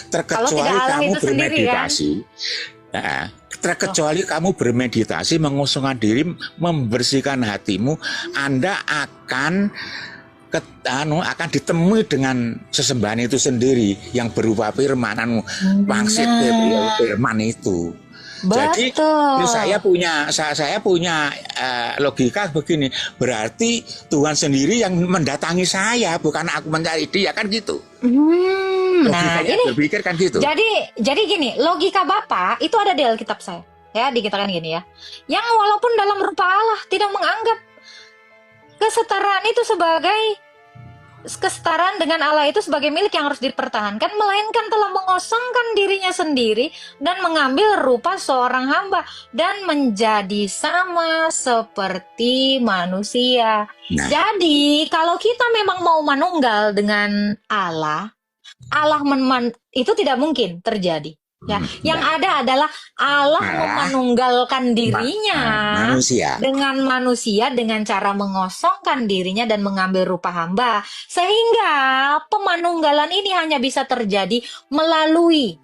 Terkecuali kamu bermeditasi. Kan? Terkecuali kamu bermeditasi, mengosongkan diri, membersihkan hatimu, Anda akan ditemui dengan sesembahan itu sendiri yang berupa firman, wangsit firman itu. Jadi Betul. saya punya logika begini, berarti Tuhan sendiri yang mendatangi saya, bukan aku mencari dia, kan gitu. Nah, ini berpikir kan gitu. Jadi gini, logika Bapak itu ada di Alkitab saya. Ya, dikatakan gini ya. Yang walaupun dalam rupa Allah tidak menganggap kesetaraan itu sebagai kesetaraan dengan Allah itu sebagai milik yang harus dipertahankan, melainkan telah mengosongkan dirinya sendiri dan mengambil rupa seorang hamba dan menjadi sama seperti manusia. Nah. Jadi kalau kita memang mau manunggal dengan Allah itu tidak mungkin terjadi. Ya, yang ada adalah Allah memanunggalkan dirinya dengan manusia dengan cara mengosongkan dirinya dan mengambil rupa hamba, sehingga pemanunggalan ini hanya bisa terjadi melalui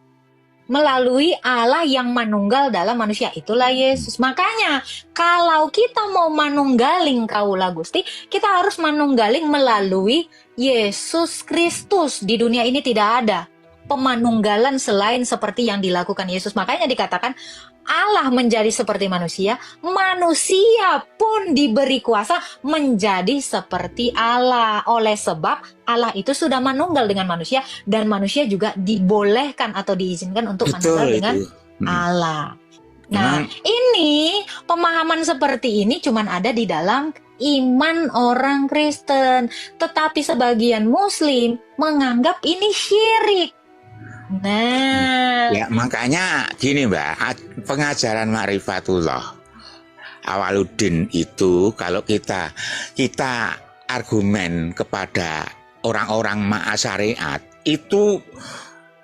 Allah yang manunggal dalam manusia, itulah Yesus. Makanya kalau kita mau manunggaling kaula Gusti, kita harus manunggaling melalui Yesus Kristus. Di dunia ini tidak ada pemanunggalan selain seperti yang dilakukan Yesus. Makanya dikatakan Allah menjadi seperti manusia, manusia pun diberi kuasa menjadi seperti Allah. Oleh sebab Allah itu sudah manunggal dengan manusia, dan manusia juga dibolehkan atau diizinkan untuk manunggal dengan Allah. Nah, ini pemahaman seperti ini cuman ada di dalam iman orang Kristen, tetapi sebagian Muslim menganggap ini syirik. Nah, ya makanya gini Mbak, pengajaran Ma'rifatullah Awaluddin itu kalau kita argumen kepada orang-orang ma'asyariat itu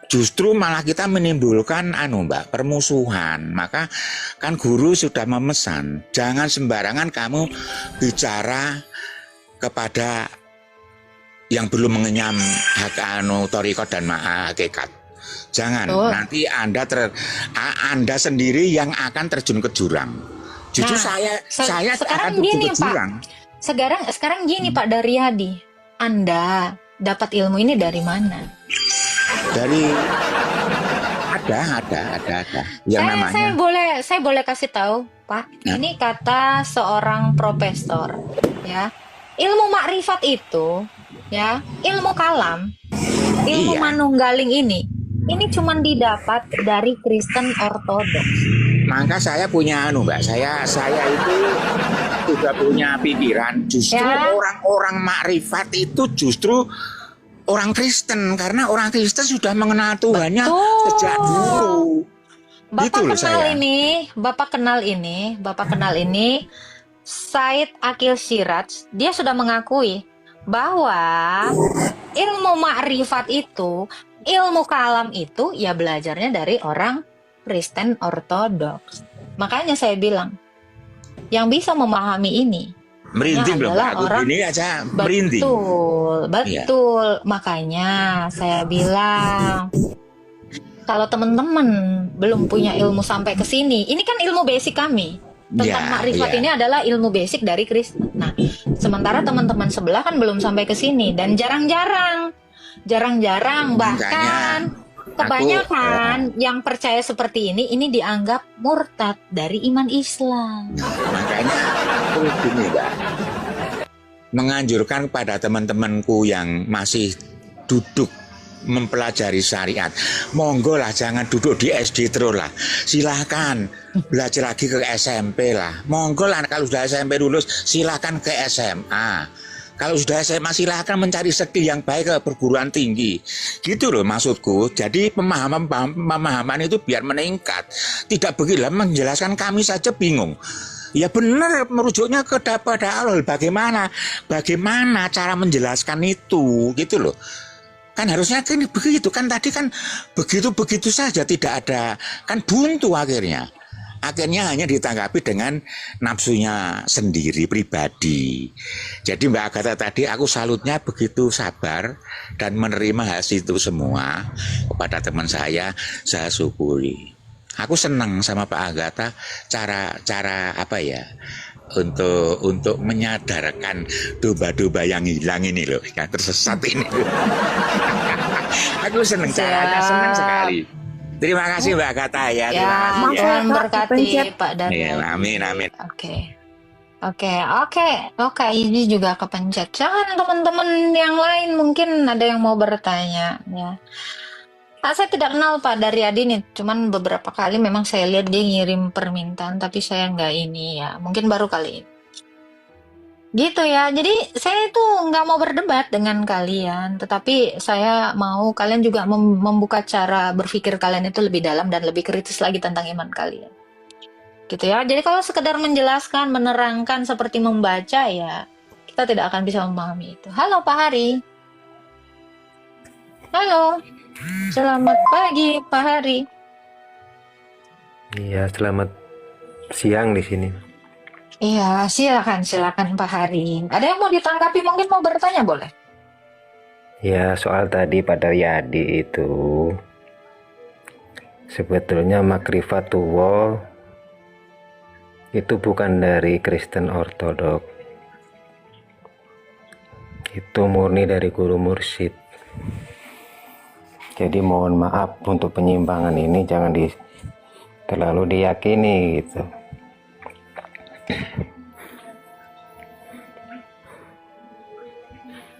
justru malah kita menimbulkan Mbak, permusuhan. Maka kan guru sudah memesan, jangan sembarangan kamu bicara kepada yang belum mengenyam hak torikot dan hakikat. Jangan, nanti Anda sendiri yang akan terjun ke jurang. Justru saya sekarang akan terjun gini, ke jurang. Pak. Sekarang gini Pak Daryadi, Anda dapat ilmu ini dari mana? Dari ada yang namanya. Saya boleh kasih tahu, Pak. Nah. Ini kata seorang profesor, ya. Ilmu makrifat itu, ya, ilmu kalam, ilmu manunggaling ini cuma didapat dari Kristen Ortodoks. Maka saya punya Mbak, saya itu sudah punya pikiran justru orang-orang makrifat itu justru orang Kristen, karena orang Kristen sudah mengenal Tuhannya sejak dulu. Bapak kenal ini Said Akil Siraj, dia sudah mengakui bahwa ilmu makrifat itu, ilmu kalam itu ya belajarnya dari orang Kristen Ortodoks. Makanya saya bilang, yang bisa memahami ini merinding belum aku orang ini aja merinding. Betul. Ya. Makanya saya bilang, kalau teman-teman belum punya ilmu sampai ke sini, ini kan ilmu basic kami. Tentang makrifat ini adalah ilmu basic dari Kristen. Nah, sementara teman-teman sebelah kan belum sampai ke sini, dan jarang-jarang bahkan kebanyakan yang percaya seperti ini dianggap murtad dari iman Islam. Makanya aku gini Mbak, menganjurkan kepada teman-temanku yang masih duduk mempelajari syariat, monggo lah jangan duduk di SD terus lah, silahkan belajar lagi ke SMP lah, monggo lah kalau sudah SMP lulus silahkan ke SMA, kalau sudah SMA silahkan mencari skill yang baik ke perguruan tinggi, gitu loh maksudku. Jadi pemahaman itu biar meningkat, tidak begitu menjelaskan kami saja bingung. Ya benar, merujuknya kepada Allah, bagaimana cara menjelaskan itu, gitu loh. Kan harusnya kan begitu, kan tadi kan begitu saja, tidak ada, kan buntu akhirnya hanya ditanggapi dengan nafsunya sendiri pribadi. Jadi Mbak Agatha tadi aku salutnya begitu sabar dan menerima hasil itu semua. Kepada teman saya syukuri. Aku senang sama Pak Agatha cara apa ya, untuk menyadarkan domba-domba yang hilang ini loh, yang tersesat ini. Aku senang caranya, senang sekali. Terima kasih Mbak Agatha ya. Ya, Terima kasih ya. Tuhan berkati Pak Ya, Daniel. amin, amin. Oke, ini juga kepencet. Jangan teman-teman yang lain mungkin ada yang mau bertanya ya. Saya tidak kenal Pak Daryadi nih, cuman beberapa kali memang saya lihat dia ngirim permintaan, tapi saya nggak ini ya, mungkin baru kali ini. Gitu ya, jadi saya itu nggak mau berdebat dengan kalian, tetapi saya mau kalian juga membuka cara berpikir kalian itu lebih dalam dan lebih kritis lagi tentang iman kalian. Gitu ya. Jadi kalau sekedar menjelaskan, menerangkan seperti membaca ya, kita tidak akan bisa memahami itu. Halo Pak Hari. Halo. Selamat pagi Pak Hari. Iya, selamat siang di sini. Iya, silakan Pak Hari. Ada yang mau ditanggapi, mungkin mau bertanya boleh? Ya, soal tadi Pak Daryadi itu sebetulnya makrifatullah itu bukan dari Kristen Ortodok, itu murni dari guru mursyid. Jadi mohon maaf untuk penyimpangan ini jangan terlalu diyakini gitu.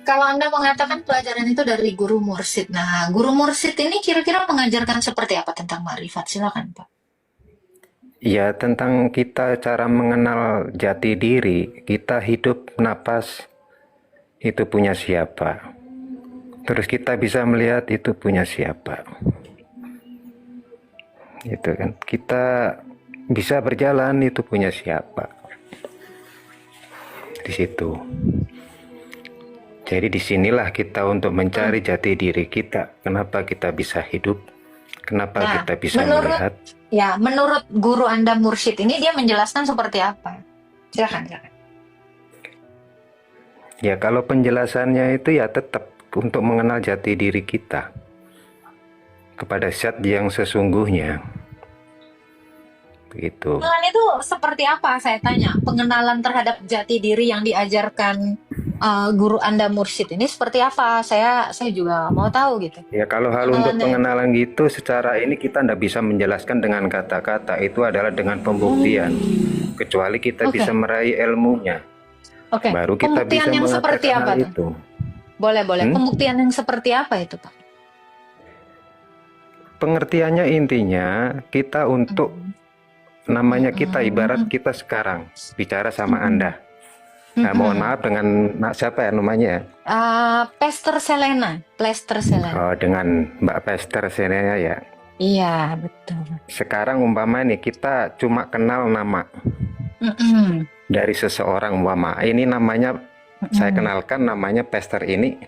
Kalau Anda mengatakan pelajaran itu dari guru mursyid, nah guru mursyid ini kira-kira mengajarkan seperti apa tentang makrifat? Silakan Pak. Ya, tentang kita cara mengenal jati diri, kita hidup napas itu punya siapa. Terus kita bisa melihat itu punya siapa. Gitu kan. Kita bisa berjalan itu punya siapa. Di situ. Jadi disinilah kita untuk mencari jati diri kita. Kenapa kita bisa hidup? Kenapa kita bisa melihat? Ya, menurut guru Anda mursyid ini dia menjelaskan seperti apa? Silakan. Ya, kalau penjelasannya itu ya tetap untuk mengenal jati diri kita kepada zat yang sesungguhnya. Begitu. Pengenalan itu seperti apa saya tanya? Pengenalan terhadap jati diri yang diajarkan guru Anda mursyid ini seperti apa? Saya juga mau tahu gitu. Ya, kalau hal untuk pengenalan gitu secara ini kita tidak bisa menjelaskan dengan kata-kata, itu adalah dengan pembuktian. Kecuali kita bisa meraih ilmunya. Baru kita bisa yang seperti apa hal itu. Boleh. Pembuktian yang seperti apa itu, Pak? Pengertiannya intinya kita untuk namanya kita ibarat kita sekarang bicara sama Anda. Nah, mohon maaf dengan siapa ya namanya? Pester Selena. Oh, dengan Mbak Pester Selena ya. Iya, betul. Sekarang umpama nih kita cuma kenal nama dari seseorang umpama. Ini namanya saya kenalkan namanya Pester ini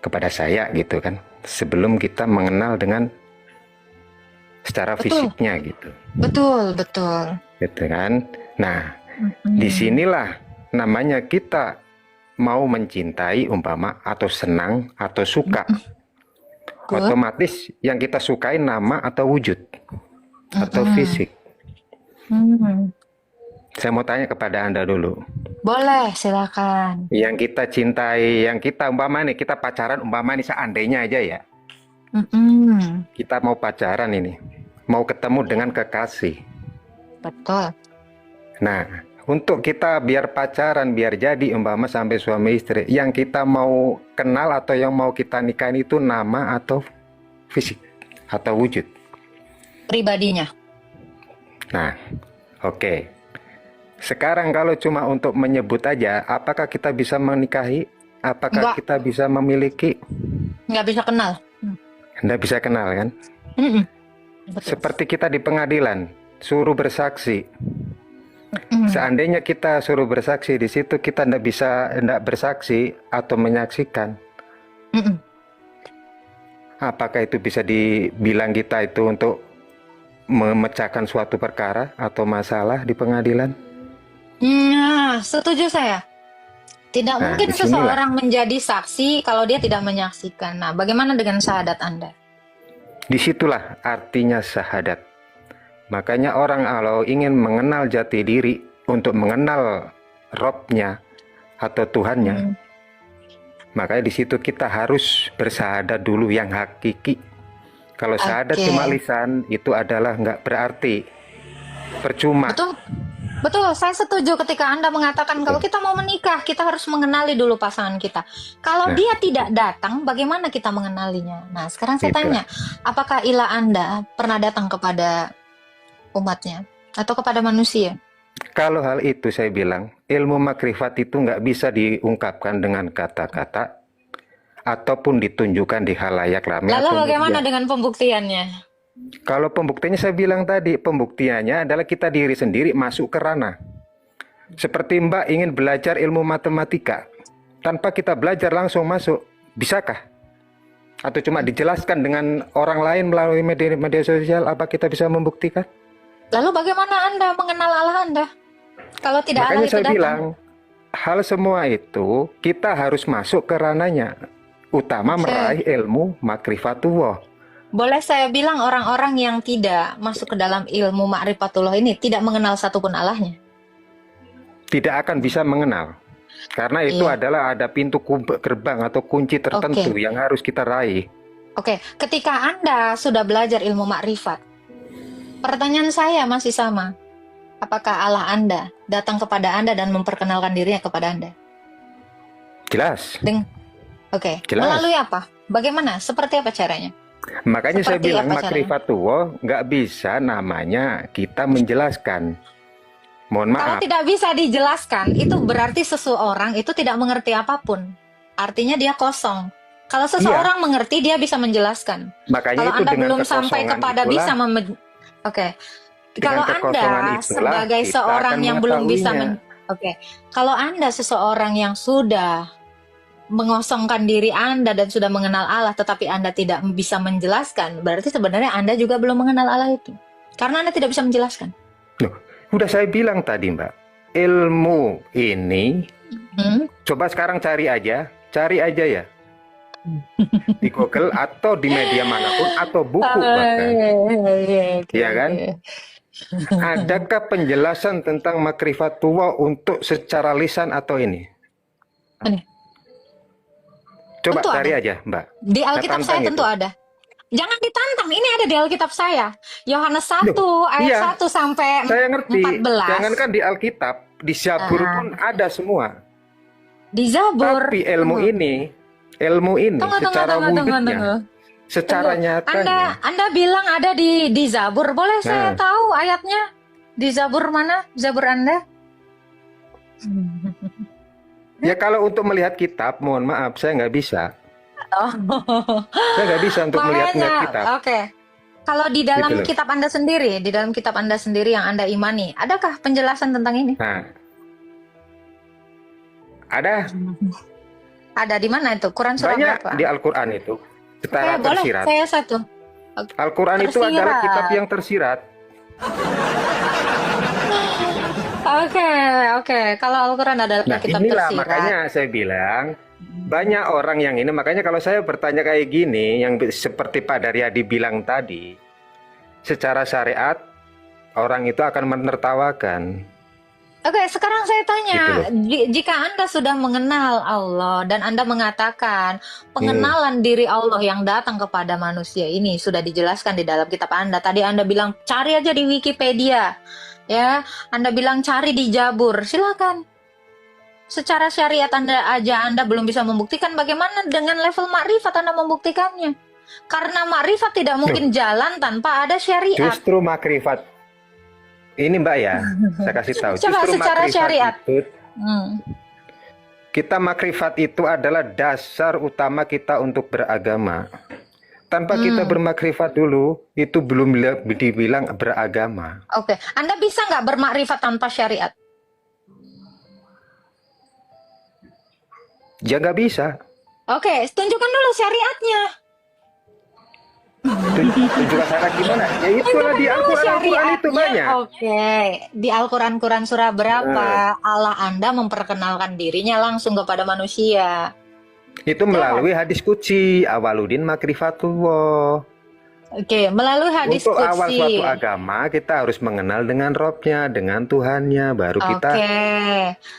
kepada saya gitu kan. Sebelum kita mengenal dengan secara fisiknya gitu. Betul. Gitu kan. Nah, disinilah namanya kita mau mencintai umpama atau senang atau suka. Otomatis yang kita sukai nama atau wujud atau fisik. Saya mau tanya kepada Anda dulu. Boleh, silakan. Yang kita cintai, yang kita umpama nih kita pacaran umpama nih seandainya aja ya. Kita mau pacaran ini, mau ketemu dengan kekasih. Betul. Nah, untuk kita biar pacaran, biar jadi umpama sampai suami istri, yang kita mau kenal atau yang mau kita nikahin itu nama atau fisik atau wujud? Pribadinya. Nah, oke. Sekarang kalau cuma untuk menyebut aja, apakah kita bisa menikahi? Apakah kita bisa memiliki? Nggak bisa kenal. Nggak bisa kenal kan? Seperti kita di pengadilan, suruh bersaksi. Seandainya kita suruh bersaksi di situ kita tidak bersaksi atau menyaksikan, apakah itu bisa dibilang kita itu untuk memecahkan suatu perkara atau masalah di pengadilan? Nah, setuju saya. Tidak mungkin seseorang menjadi saksi kalau dia tidak menyaksikan. Nah, bagaimana dengan syahadat Anda? Disitulah artinya syahadat. Makanya orang kalau ingin mengenal jati diri, untuk mengenal Robnya atau Tuhannya, makanya di situ kita harus bersyahadat dulu yang hakiki. Kalau syahadat cuma lisan, itu adalah nggak berarti, percuma. Betul, betul. Saya setuju ketika Anda mengatakan kalau kita mau menikah, kita harus mengenali dulu pasangan kita. Kalau dia tidak datang, bagaimana kita mengenalinya? Nah, sekarang saya tanya, apakah ilah Anda pernah datang kepada umatnya atau kepada manusia? Kalau hal itu saya bilang, ilmu makrifat itu nggak bisa diungkapkan dengan kata-kata ataupun ditunjukkan di halayak ramai. Lalu bagaimana dengan pembuktiannya? Kalau pembuktiannya saya bilang tadi, pembuktiannya adalah kita diri sendiri masuk ke ranah. Seperti Mbak ingin belajar ilmu matematika, tanpa kita belajar langsung masuk, bisakah? Atau cuma dijelaskan dengan orang lain melalui media sosial, apa kita bisa membuktikan? Lalu bagaimana Anda mengenal Allah Anda? Kalau tidak Allah Makanya itu saya datang. bilang, hal semua itu kita harus masuk ke ranahnya. Utama meraih ilmu makrifatullah. Boleh saya bilang orang-orang yang tidak masuk ke dalam ilmu makrifatullah ini tidak mengenal satupun Allahnya? Tidak akan bisa mengenal. Karena itu adalah ada pintu gerbang atau kunci tertentu yang harus kita raih. Oke, ketika Anda sudah belajar ilmu makrifat, pertanyaan saya masih sama. Apakah Allah Anda datang kepada Anda dan memperkenalkan dirinya kepada Anda? Jelas. Jelas. Melalui apa? Bagaimana? Seperti apa caranya? Makanya saya bilang makrifatullah nggak bisa namanya kita menjelaskan. Mohon maaf. Kalau tidak bisa dijelaskan, itu berarti seseorang itu tidak mengerti apapun. Artinya dia kosong. Kalau seseorang mengerti, dia bisa menjelaskan. Makanya kalau itu Anda dengan belum sampai kepada bisa kalau Anda sebagai seorang yang belum bisa kalau Anda seseorang yang sudah mengosongkan diri Anda dan sudah mengenal Allah, tetapi Anda tidak bisa menjelaskan, berarti sebenarnya Anda juga belum mengenal Allah itu. Karena Anda tidak bisa menjelaskan. Loh, udah saya bilang tadi Mbak, ilmu ini, coba sekarang cari aja ya. Di Google atau di media manapun, atau buku bahkan. Iya kan? Adakah penjelasan tentang makrifatullah untuk secara lisan atau ini? Coba tentu cari ada. aja, Mbak. Di Alkitab saya tentu ada. Jangan ditantang, ini ada di Alkitab saya. Yohanes 1 ayat 1 sampai 14. Saya ngerti. Jangankan di Alkitab, di Zabur pun ada semua. Di Zabur. Tapi ilmu ini secara wujudnya, secara nyatanya. Anda bilang ada di Zabur. Boleh saya tahu ayatnya? Di Zabur mana? Zabur Anda? Ya kalau untuk melihat kitab, mohon maaf, saya nggak bisa. Saya nggak bisa untuk melihat kitab. Kalau di dalam kitab Anda sendiri, yang Anda imani, adakah penjelasan tentang ini? Nah, ada. Ada di mana itu? Quran surah banyak berapa? Di Al-Quran itu. Secara tersirat. Boleh, saya satu. Al-Quran itu adalah kitab yang tersirat. Oke. Kalau Al-Quran adalah kitab inilah tersirat. Makanya saya bilang banyak orang yang ini. Makanya kalau saya bertanya kayak gini, yang seperti Pak Daryadi bilang tadi, secara syariat orang itu akan menertawakan. Sekarang saya tanya, jika Anda sudah mengenal Allah dan Anda mengatakan pengenalan diri Allah yang datang kepada manusia ini sudah dijelaskan di dalam kitab Anda. Tadi Anda bilang cari aja di Wikipedia. Ya, Anda bilang cari di Zabur, silakan. Secara syariat Anda belum bisa membuktikan, bagaimana dengan level makrifat Anda membuktikannya? Karena makrifat tidak mungkin jalan tanpa ada syariat. Justru makrifat. Ini Mbak ya, saya kasih tahu. Coba justru secara syariat. Kita makrifat itu adalah dasar utama kita untuk beragama. Tanpa kita bermakrifat dulu, itu belum dibilang beragama. Anda bisa nggak bermakrifat tanpa syariat? Ya nggak bisa. Tunjukkan dulu syariatnya. Tunjukkan syariat gimana? Ya itulah di Al-Quran itu banyak. Di Al-Quran surah berapa Allah Anda memperkenalkan dirinya langsung kepada manusia? Itu melalui hadis qudsi, awaludin makrifatullah. Oke, melalui hadis Untuk awal qudsi. suatu agama, kita harus mengenal dengan Robnya, dengan Tuhannya, baru kita Oke,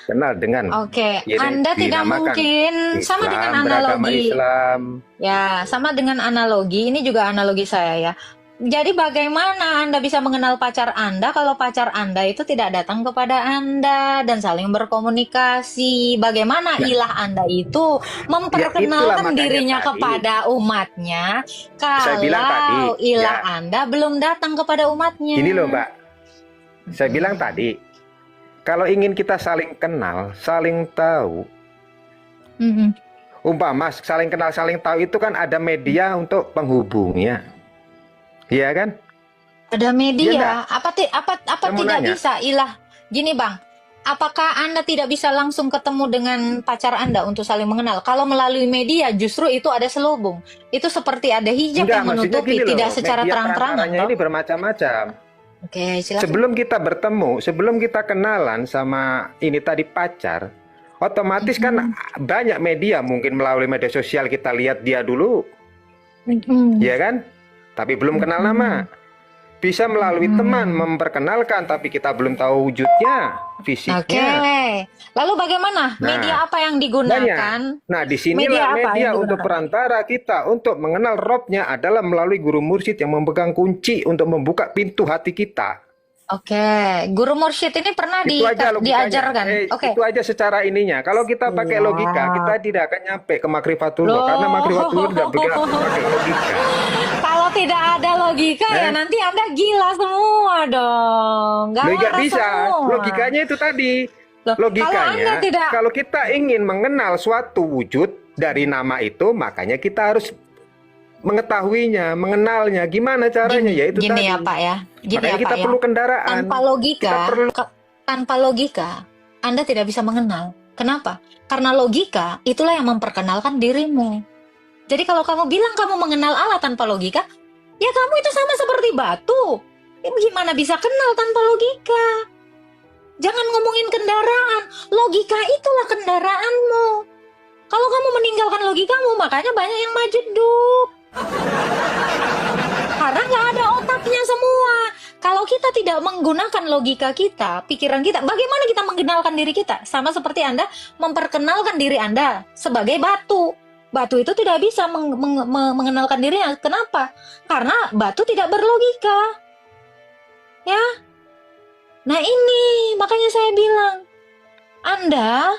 kenal dengan oke. ini Anda tidak dinamakan mungkin sama dengan Islam, beragama analogi. Islam. Ya, sama dengan analogi. Ini juga analogi saya ya. Jadi bagaimana Anda bisa mengenal pacar Anda kalau pacar Anda itu tidak datang kepada Anda dan saling berkomunikasi? Bagaimana ilah Anda itu memperkenalkan makanya dirinya tadi. kepada umatnya Saya bilang tadi, kalau ilah ya. Anda belum datang kepada umatnya? Ini loh Mbak, saya bilang tadi, kalau ingin kita saling kenal, saling tahu, umpama saling kenal, saling tahu itu kan ada media untuk penghubungnya. Iya kan? Ada media. Iya Apa Saya mau tidak nanya. bisa ilah? Gini Bang, apakah Anda tidak bisa langsung ketemu dengan pacar Anda untuk saling mengenal? Kalau melalui media justru itu ada selubung. Itu seperti ada hijab Enggak, yang maksudnya menutupi, gini loh, tidak secara media terang-terangan. perantaranya Toh? ini bermacam-macam. Oke, silakan. Sebelum kita bertemu, sebelum kita kenalan sama ini tadi pacar, otomatis kan banyak media, mungkin melalui media sosial kita lihat dia dulu, ya kan? Tapi belum kenal nama. Bisa melalui teman memperkenalkan, tapi kita belum tahu wujudnya, fisiknya. Oke. Lalu bagaimana? Nah, Media apa yang digunakan? Nah, disinilah Media apa media yang untuk digunakan? perantara kita untuk mengenal Robnya adalah melalui guru mursyid yang memegang kunci untuk membuka pintu hati kita. Oke, guru mursyid ini pernah Itu aja logikanya. diajarkan. Oke. Itu aja secara ininya. Kalau kita pakai logika, kita tidak akan nyampe ke makrifatullah. Karena makrifatullah tidak pakai logika. Kalau tidak ada logika ya nanti Anda gila semua dong. Gak Nggak waras bisa. semua. Logikanya itu tadi. Loh, Logikanya, kalau Anda kalau kita ingin mengenal suatu wujud dari nama itu, makanya kita harus mengetahuinya, mengenalnya. Gimana caranya? Gini, Yaitu gini tadi. ya Pak ya. Gini Makanya ya kita Pak perlu ya. kendaraan. Tanpa logika, Anda tidak bisa mengenal. Kenapa? Karena logika itulah yang memperkenalkan dirimu. Jadi kalau kamu bilang kamu mengenal Allah tanpa logika, ya kamu itu sama seperti batu. Ya, gimana bisa kenal tanpa logika? Jangan ngomongin kendaraan. Logika itulah kendaraanmu. Kalau kamu meninggalkan logikamu, makanya banyak yang majeduk. Karena nggak ada otaknya semua. Kalau kita tidak menggunakan logika kita, pikiran kita, bagaimana kita mengenalkan diri kita? Sama seperti Anda memperkenalkan diri Anda sebagai batu. Batu itu tidak bisa mengenalkan dirinya. Kenapa? Karena batu tidak berlogika. Ya. Nah ini, makanya saya bilang, Anda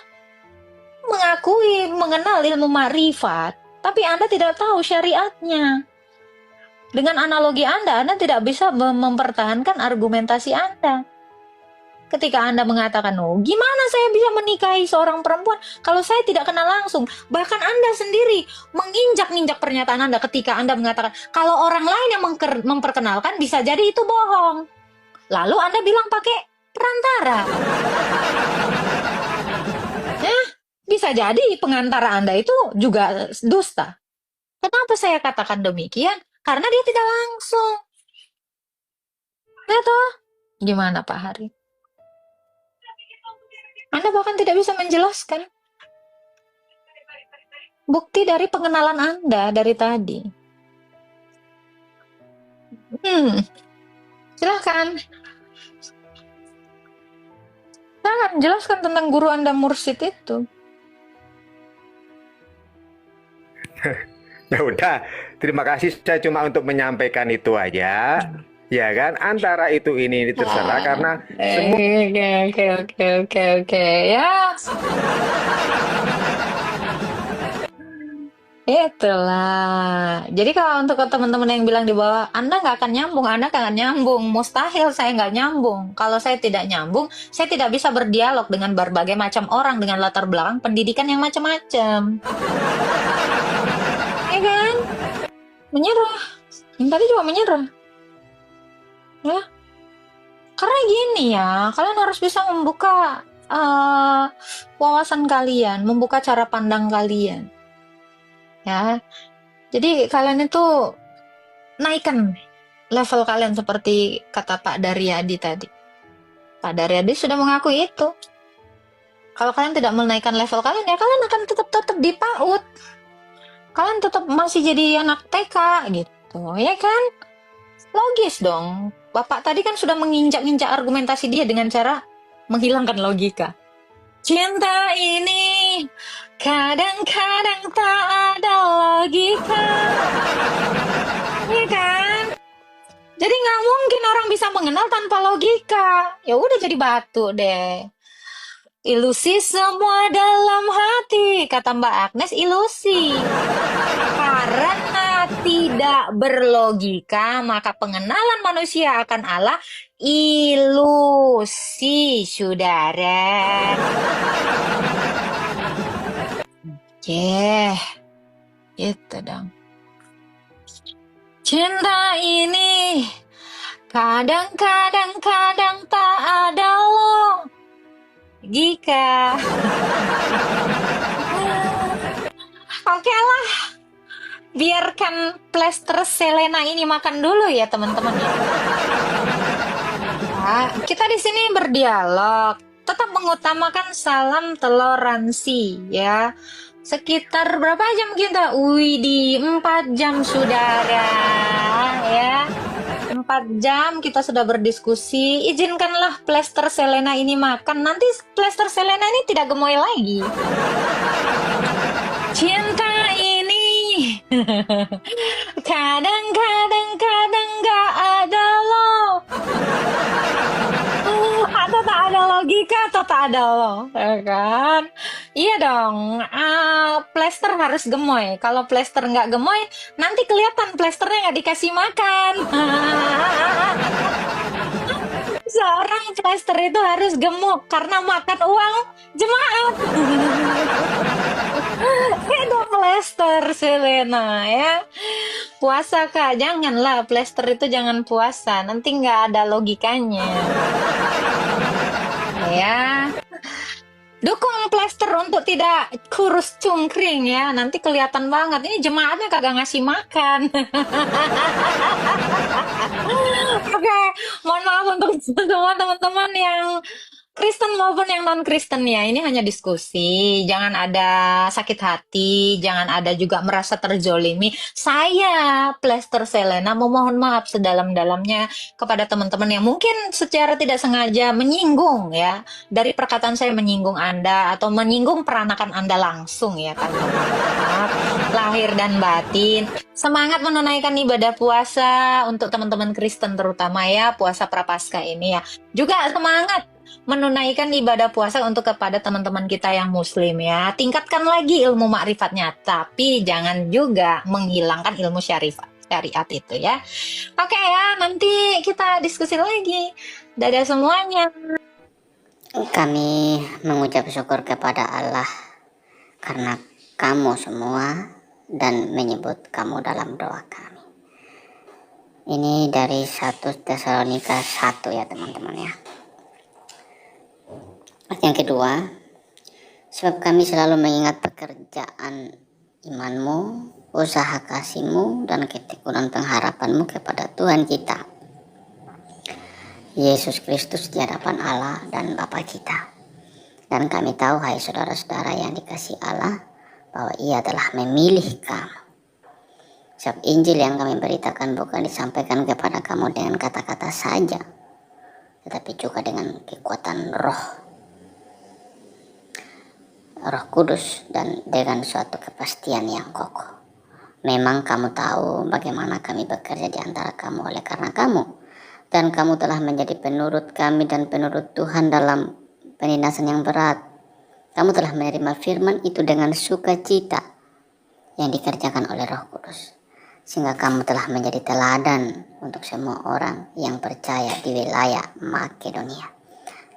mengakui mengenal ilmu ma'rifat, tapi Anda tidak tahu syariatnya. Dengan analogi Anda tidak bisa mempertahankan argumentasi Anda. Ketika Anda mengatakan, oh gimana saya bisa menikahi seorang perempuan kalau saya tidak kenal langsung? Bahkan Anda sendiri menginjak-injak pernyataan Anda ketika Anda mengatakan, kalau orang lain yang memperkenalkan bisa jadi itu bohong. Lalu Anda bilang pakai perantara. Bisa jadi pengantara Anda itu juga dusta. Kenapa saya katakan demikian? Karena dia tidak langsung. Ya toh? Gimana Pak Hari? Anda bahkan tidak bisa menjelaskan bukti dari pengenalan Anda dari tadi. Silahkan jelaskan tentang guru Anda mursyid itu. Ya udah, terima kasih. Saya cuma untuk menyampaikan itu aja, ya kan? Antara itu ini terserah karena semua. Oke ya. Itulah. Jadi kalau untuk teman-teman yang bilang di bawah, Anda nggak akan nyambung, mustahil saya nggak nyambung. Kalau saya tidak nyambung, saya tidak bisa berdialog dengan berbagai macam orang dengan latar belakang pendidikan yang macam-macam. Ya kan? Menyerah. Yang tadi juga menyerah. Ya. Karena gini ya, kalian harus bisa membuka wawasan kalian, membuka cara pandang kalian. Ya, jadi kalian itu naikkan level kalian seperti kata Pak Daryadi tadi. Pak Daryadi sudah mengakui itu. Kalau kalian tidak menaikkan level kalian, ya kalian akan tetap di PAUD. Kalian tetap masih jadi anak TK gitu. gitu, ya kan? Logis dong. Bapak tadi kan sudah menginjak-injak argumentasi dia dengan cara menghilangkan logika. Cinta ini kadang-kadang tak ada logika, ya kan? Jadi nggak mungkin orang bisa mengenal tanpa logika. Ya udah jadi batu deh. Ilusi semua dalam hati, kata Mbak Agnes, ilusi. Karena tidak berlogika, maka pengenalan manusia akan Allah ilusi, saudara. Gitu dong. Cinta ini kadang-kadang tak ada logika. Oke lah, biarkan plester Selena ini makan dulu ya teman-teman ya. Nah, kita di sini berdialog, tetap mengutamakan salam toleransi ya. Sekitar berapa jam kita? Widih, 4 jam saudara ya. 4 jam kita sudah berdiskusi. Izinkanlah plester Selena ini makan. Nanti plester Selena ini tidak gemoy lagi. Cinta ini kadang-kadang gak ada loh. Atau tak ada logika atau tak ada loh, ya kan? Iya dong, plester harus gemoy. Kalau plester nggak gemoy, nanti kelihatan plesternya nggak dikasih makan. Seorang plester itu harus gemuk karena makan uang jemaat. Itu plester Selena ya. Puasa Kak, janganlah plester itu jangan puasa, nanti nggak ada logikanya. Ya. Dukung plester untuk tidak kurus cungkring ya, nanti kelihatan banget ini jemaatnya kagak ngasih makan. Oke, mohon maaf untuk semua teman-teman yang Kristen maupun yang non-Kristen ya, ini hanya diskusi, jangan ada sakit hati, jangan ada juga merasa terzolimi. Saya, plester Selena, memohon maaf sedalam-dalamnya kepada teman-teman yang mungkin secara tidak sengaja menyinggung ya, dari perkataan saya menyinggung Anda atau menyinggung peranakan Anda langsung ya kan. Maaf, lahir dan batin. Semangat menunaikan ibadah puasa untuk teman-teman Kristen terutama ya, puasa Prapaskah ini ya. Juga semangat menunaikan ibadah puasa untuk kepada teman-teman kita yang muslim ya. Tingkatkan lagi ilmu makrifatnya, tapi jangan juga menghilangkan ilmu syariat itu ya. Oke ya, nanti kita diskusi lagi. Dadah semuanya. Kami mengucap syukur kepada Allah karena kamu semua dan menyebut kamu dalam doa kami. Ini dari 1 Tesalonika 1 ya teman-teman ya. Yang kedua, sebab kami selalu mengingat pekerjaan imanmu, usaha kasihmu, dan ketekunan pengharapanmu kepada Tuhan kita, Yesus Kristus di hadapan Allah dan Bapa kita. Dan kami tahu, hai saudara-saudara yang dikasihi Allah, bahwa Ia telah memilih kamu. Sebab Injil yang kami beritakan bukan disampaikan kepada kamu dengan kata-kata saja, tetapi juga dengan kekuatan Roh Kudus dan dengan suatu kepastian yang kokoh. Memang kamu tahu bagaimana kami bekerja di antara kamu oleh karena kamu, dan kamu telah menjadi penurut kami dan penurut Tuhan dalam penindasan yang berat. Kamu telah menerima firman itu dengan sukacita yang dikerjakan oleh Roh Kudus, sehingga kamu telah menjadi teladan untuk semua orang yang percaya di wilayah Makedonia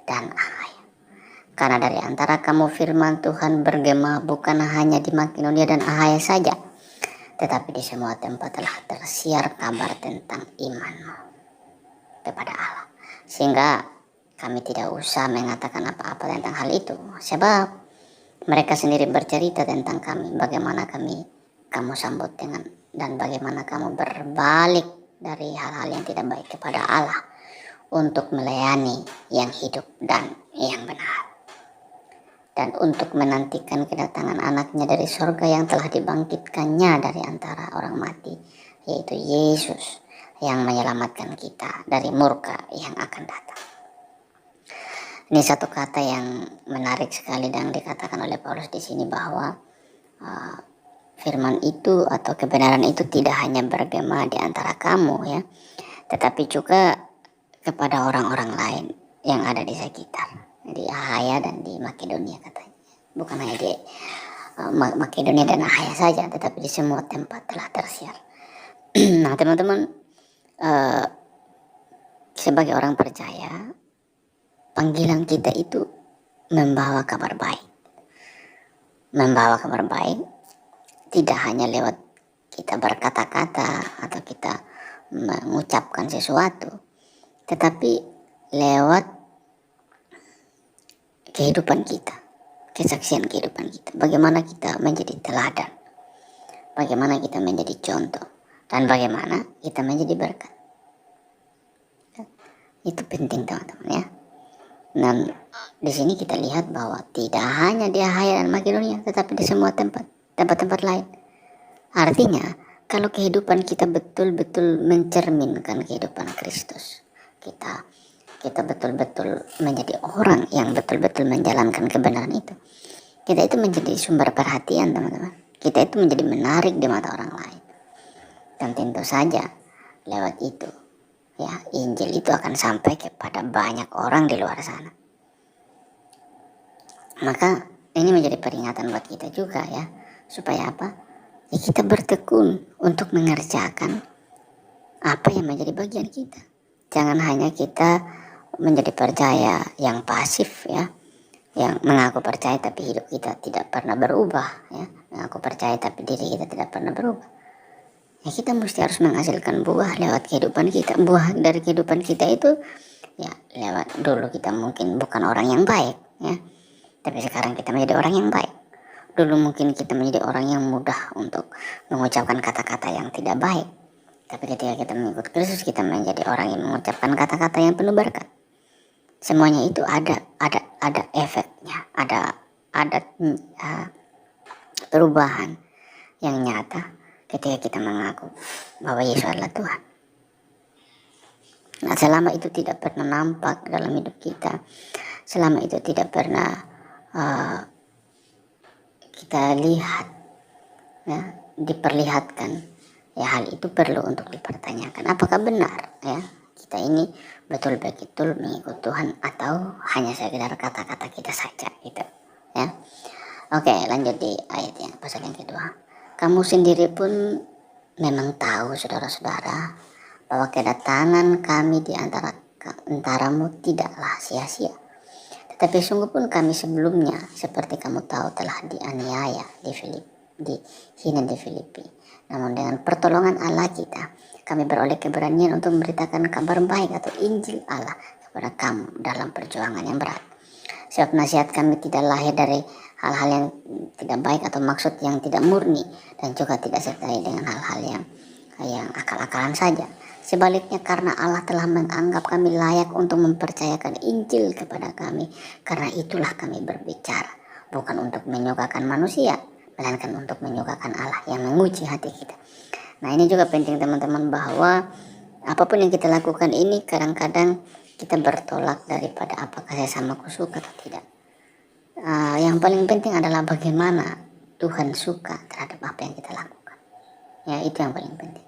dan Akhaya. Karena dari antara kamu firman Tuhan bergema bukan hanya di Makedonia dan Akhaya saja, tetapi di semua tempat telah tersiar kabar tentang imanmu kepada Allah. Sehingga kami tidak usah mengatakan apa-apa tentang hal itu, sebab mereka sendiri bercerita tentang kami, bagaimana kamu sambut dengan dan bagaimana kamu berbalik dari hal-hal yang tidak baik kepada Allah untuk melayani yang hidup dan yang benar, dan untuk menantikan kedatangan anaknya dari sorga yang telah dibangkitkannya dari antara orang mati, yaitu Yesus yang menyelamatkan kita dari murka yang akan datang. Ini satu kata yang menarik sekali dan dikatakan oleh Paulus di sini bahwa firman itu atau kebenaran itu tidak hanya bergema di antara kamu ya, tetapi juga kepada orang-orang lain yang ada di sekitar, di Ahaya dan di Makedonia katanya. Bukan hanya di Makedonia dan Ahaya saja, tetapi di semua tempat telah tersiar. Nah teman-teman, sebagai orang percaya, panggilan kita itu membawa kabar baik. Membawa kabar baik tidak hanya lewat kita berkata-kata atau kita mengucapkan sesuatu, tetapi lewat kehidupan kita, kesaksian kehidupan kita. Bagaimana kita menjadi teladan, bagaimana kita menjadi contoh, dan bagaimana kita menjadi berkat. Itu penting teman-teman ya. Dan di sini kita lihat bahwa tidak hanya di Ahaya dan Makedonia, tetapi di semua tempat-tempat lain. Artinya, kalau kehidupan kita betul-betul mencerminkan kehidupan Kristus, kita betul-betul menjadi orang yang betul-betul menjalankan kebenaran itu. Kita itu menjadi sumber perhatian teman-teman. Kita itu menjadi menarik di mata orang lain. Dan tentu saja lewat itu ya, Injil itu akan sampai kepada banyak orang di luar sana. Maka ini menjadi peringatan buat kita juga ya, supaya apa? Ya kita bertekun untuk mengerjakan apa yang menjadi bagian kita. Jangan hanya kita menjadi percaya yang pasif ya, yang mengaku percaya tapi hidup kita tidak pernah berubah ya, mengaku percaya tapi diri kita tidak pernah berubah. Ya kita mesti harus menghasilkan buah lewat kehidupan kita. Buah dari kehidupan kita itu ya lewat, dulu kita mungkin bukan orang yang baik ya, tapi sekarang kita menjadi orang yang baik. Dulu mungkin kita menjadi orang yang mudah untuk mengucapkan kata-kata yang tidak baik, tapi ketika kita mengikut Kristus, kita menjadi orang yang mengucapkan kata-kata yang penuh berkat. Semuanya itu ada efeknya, ada perubahan yang nyata ketika kita mengaku bahwa Yesus adalah Tuhan. Nah, selama itu tidak pernah nampak dalam hidup kita, selama itu tidak pernah kita lihat, ya, diperlihatkan, ya hal itu perlu untuk dipertanyakan. Apakah benar, ya, kita ini betul-betul mengikut Tuhan atau hanya sekedar kata-kata kita saja, gitu, ya. Oke, lanjut di ayat yang pasal yang kedua. Kamu sendiri pun memang tahu, saudara-saudara, bahwa kedatangan kami di antaramu tidaklah sia-sia. Tetapi sungguh pun kami sebelumnya, seperti kamu tahu, telah dianiaya di Filipi. Namun dengan pertolongan Allah kita, kami beroleh keberanian untuk memberitakan kabar baik atau Injil Allah kepada kamu dalam perjuangan yang berat. Sebab nasihat kami tidak lahir dari hal-hal yang tidak baik atau maksud yang tidak murni, dan juga tidak sertai dengan hal-hal yang akal-akalan saja. Sebaliknya, karena Allah telah menganggap kami layak untuk mempercayakan Injil kepada kami, karena itulah kami berbicara, bukan untuk menyukakan manusia, melainkan untuk menyukakan Allah yang menguji hati kita. Nah, ini juga penting teman-teman, bahwa apapun yang kita lakukan ini kadang-kadang kita bertolak daripada apakah sesamaku suka atau tidak. Yang paling penting adalah bagaimana Tuhan suka terhadap apa yang kita lakukan. Ya, itu yang paling penting.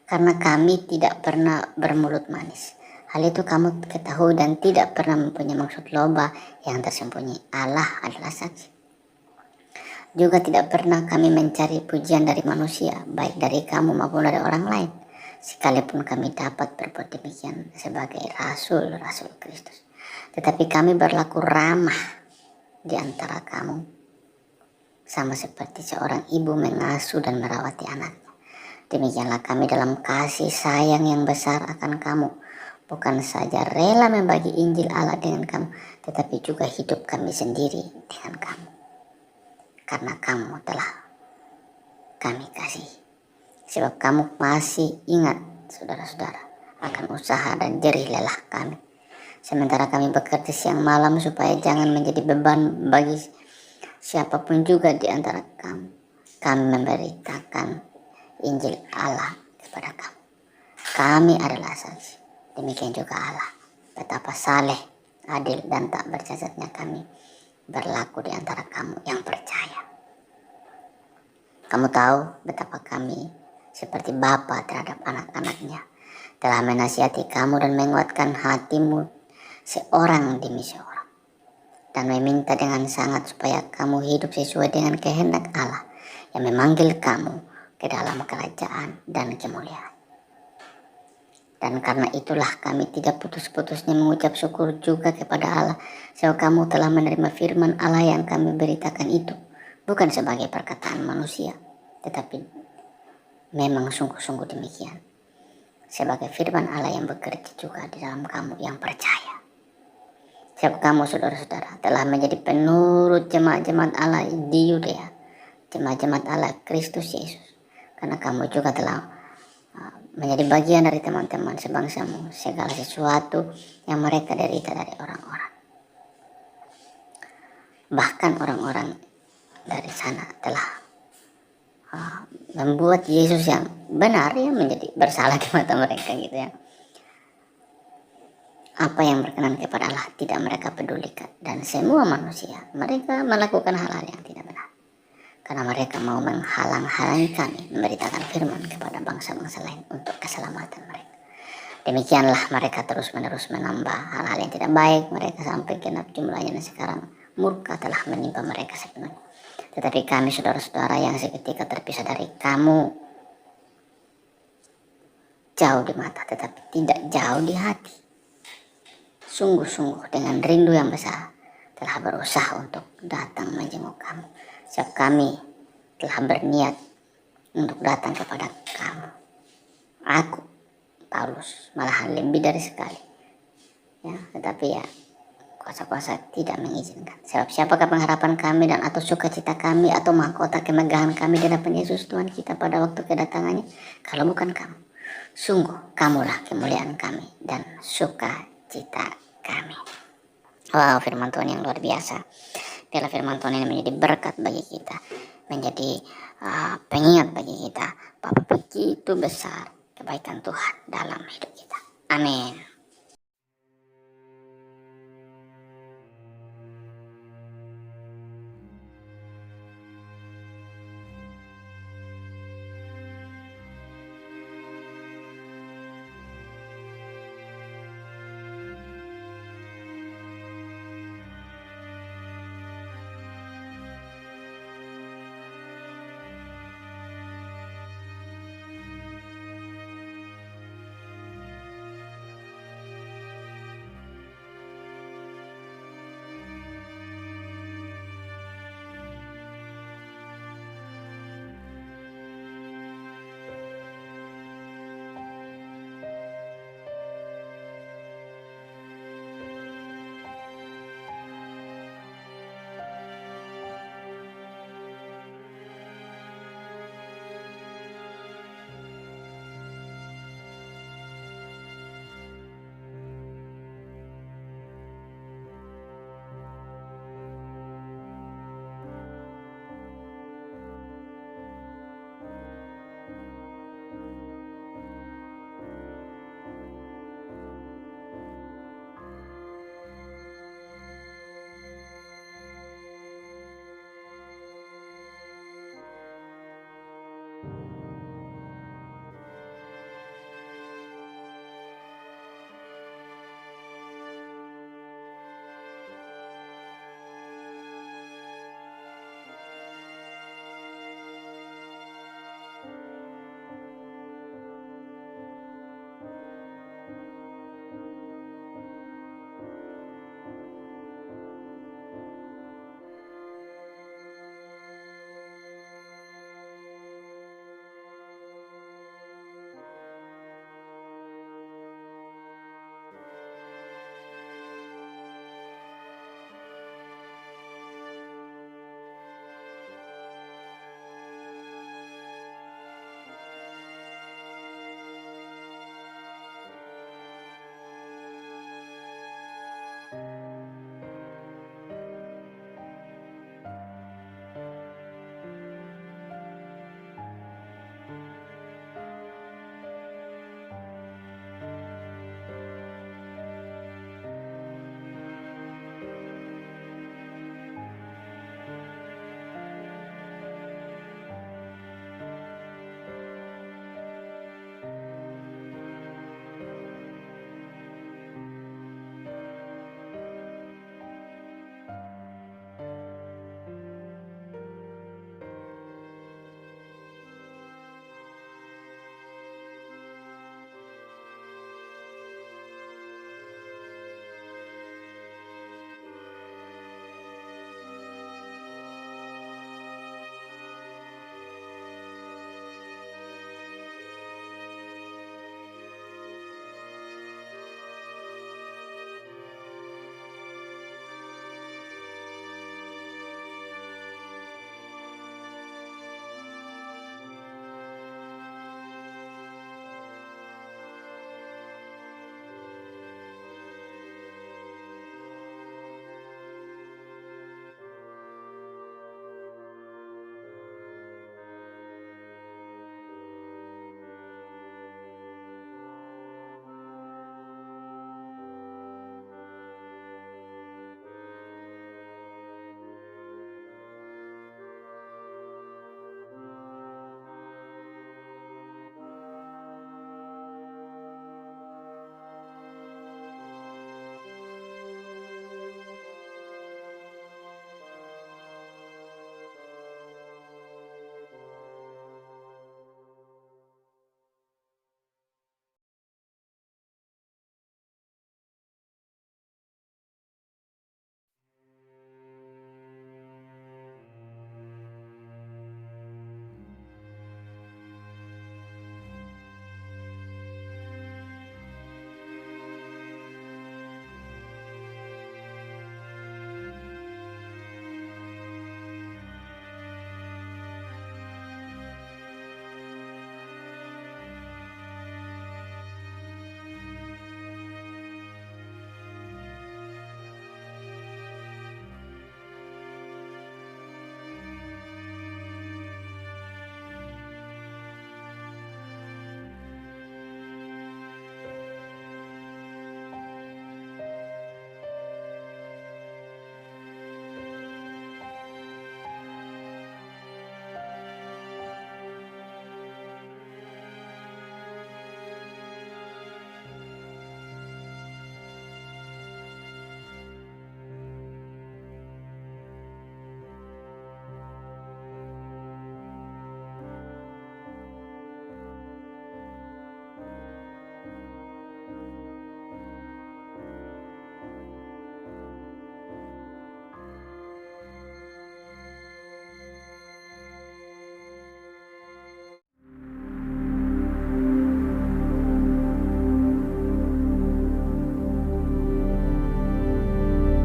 Karena kami tidak pernah bermulut manis. Hal itu kamu ketahui dan tidak pernah mempunyai maksud loba yang tersembunyi. Allah adalah saksi. Juga tidak pernah kami mencari pujian dari manusia, baik dari kamu maupun dari orang lain. Sekalipun kami dapat berbuat demikian sebagai rasul-rasul Kristus. Tetapi kami berlaku ramah di antara kamu, sama seperti seorang ibu mengasuh dan merawati anaknya. Demikianlah kami dalam kasih sayang yang besar akan kamu, bukan saja rela membagi Injil Allah dengan kamu, tetapi juga hidup kami sendiri dengan kamu, karena kamu telah kami kasih. Sebab kamu masih ingat, saudara-saudara, akan usaha dan jerih lelah kami, sementara kami bekerja siang malam supaya jangan menjadi beban bagi siapapun juga di antara kamu. Kami memberitakan Injil Allah kepada kamu. Kami adalah saksi. Demikian juga Allah. Betapa saleh, adil, dan tak bercacatnya kami berlaku di antara kamu yang percaya. Kamu tahu betapa kami seperti bapa terhadap anak-anaknya, telah menasihati kamu dan menguatkan hatimu seorang demi seorang, dan meminta dengan sangat supaya kamu hidup sesuai dengan kehendak Allah yang memanggil kamu ke dalam kerajaan dan kemuliaan. Dan karena itulah kami tidak putus-putusnya mengucap syukur juga kepada Allah, sebab kamu telah menerima firman Allah yang kami beritakan itu, bukan sebagai perkataan manusia, tetapi memang sungguh-sungguh demikian, sebagai firman Allah yang bekerja juga di dalam kamu yang percaya. Sebab kamu, saudara-saudara, telah menjadi penurut jemaat-jemaat Allah di Yudea, jemaat-jemaat Allah Kristus Yesus, karena kamu juga telah menjadi bagian dari teman-teman sebangsamu segala sesuatu yang mereka derita dari orang-orang. Bahkan orang-orang dari sana telah membuat Yesus yang benar ya menjadi bersalah di mata mereka gitu ya. Apa yang berkenan kepada Allah tidak mereka pedulikan, dan semua manusia mereka melakukan hal-hal yang tidak benar, karena mereka mau menghalang-halangi kami memberitakan firman kepada bangsa-bangsa lain untuk keselamatan mereka. Demikianlah mereka terus-menerus menambah hal-hal yang tidak baik mereka sampai genap jumlahnya, dan sekarang murka telah menimpa mereka sepenuhnya. Tetapi kami, saudara-saudara yang seketika terpisah dari kamu, jauh di mata tetapi tidak jauh di hati, sungguh-sungguh dengan rindu yang besar telah berusaha untuk datang menjenguk kamu. Sebab kami telah berniat untuk datang kepada kamu. Aku, Paulus, malahan lebih dari sekali. Ya, tetapi ya kuasa-kuasa tidak mengizinkan. Sebab siapakah pengharapan kami dan atau sukacita kami atau mahkota kemegahan kami di hadapan Yesus Tuhan kita pada waktu kedatangannya, kalau bukan kamu? Sungguh kamulah kemuliaan kami dan sukacita kami. Wow, firman Tuhan yang luar biasa. Biarlah firman Tuhan ini menjadi berkat bagi kita, menjadi pengingat bagi kita bahwa begitu besar kebaikan Tuhan dalam hidup kita. Amin.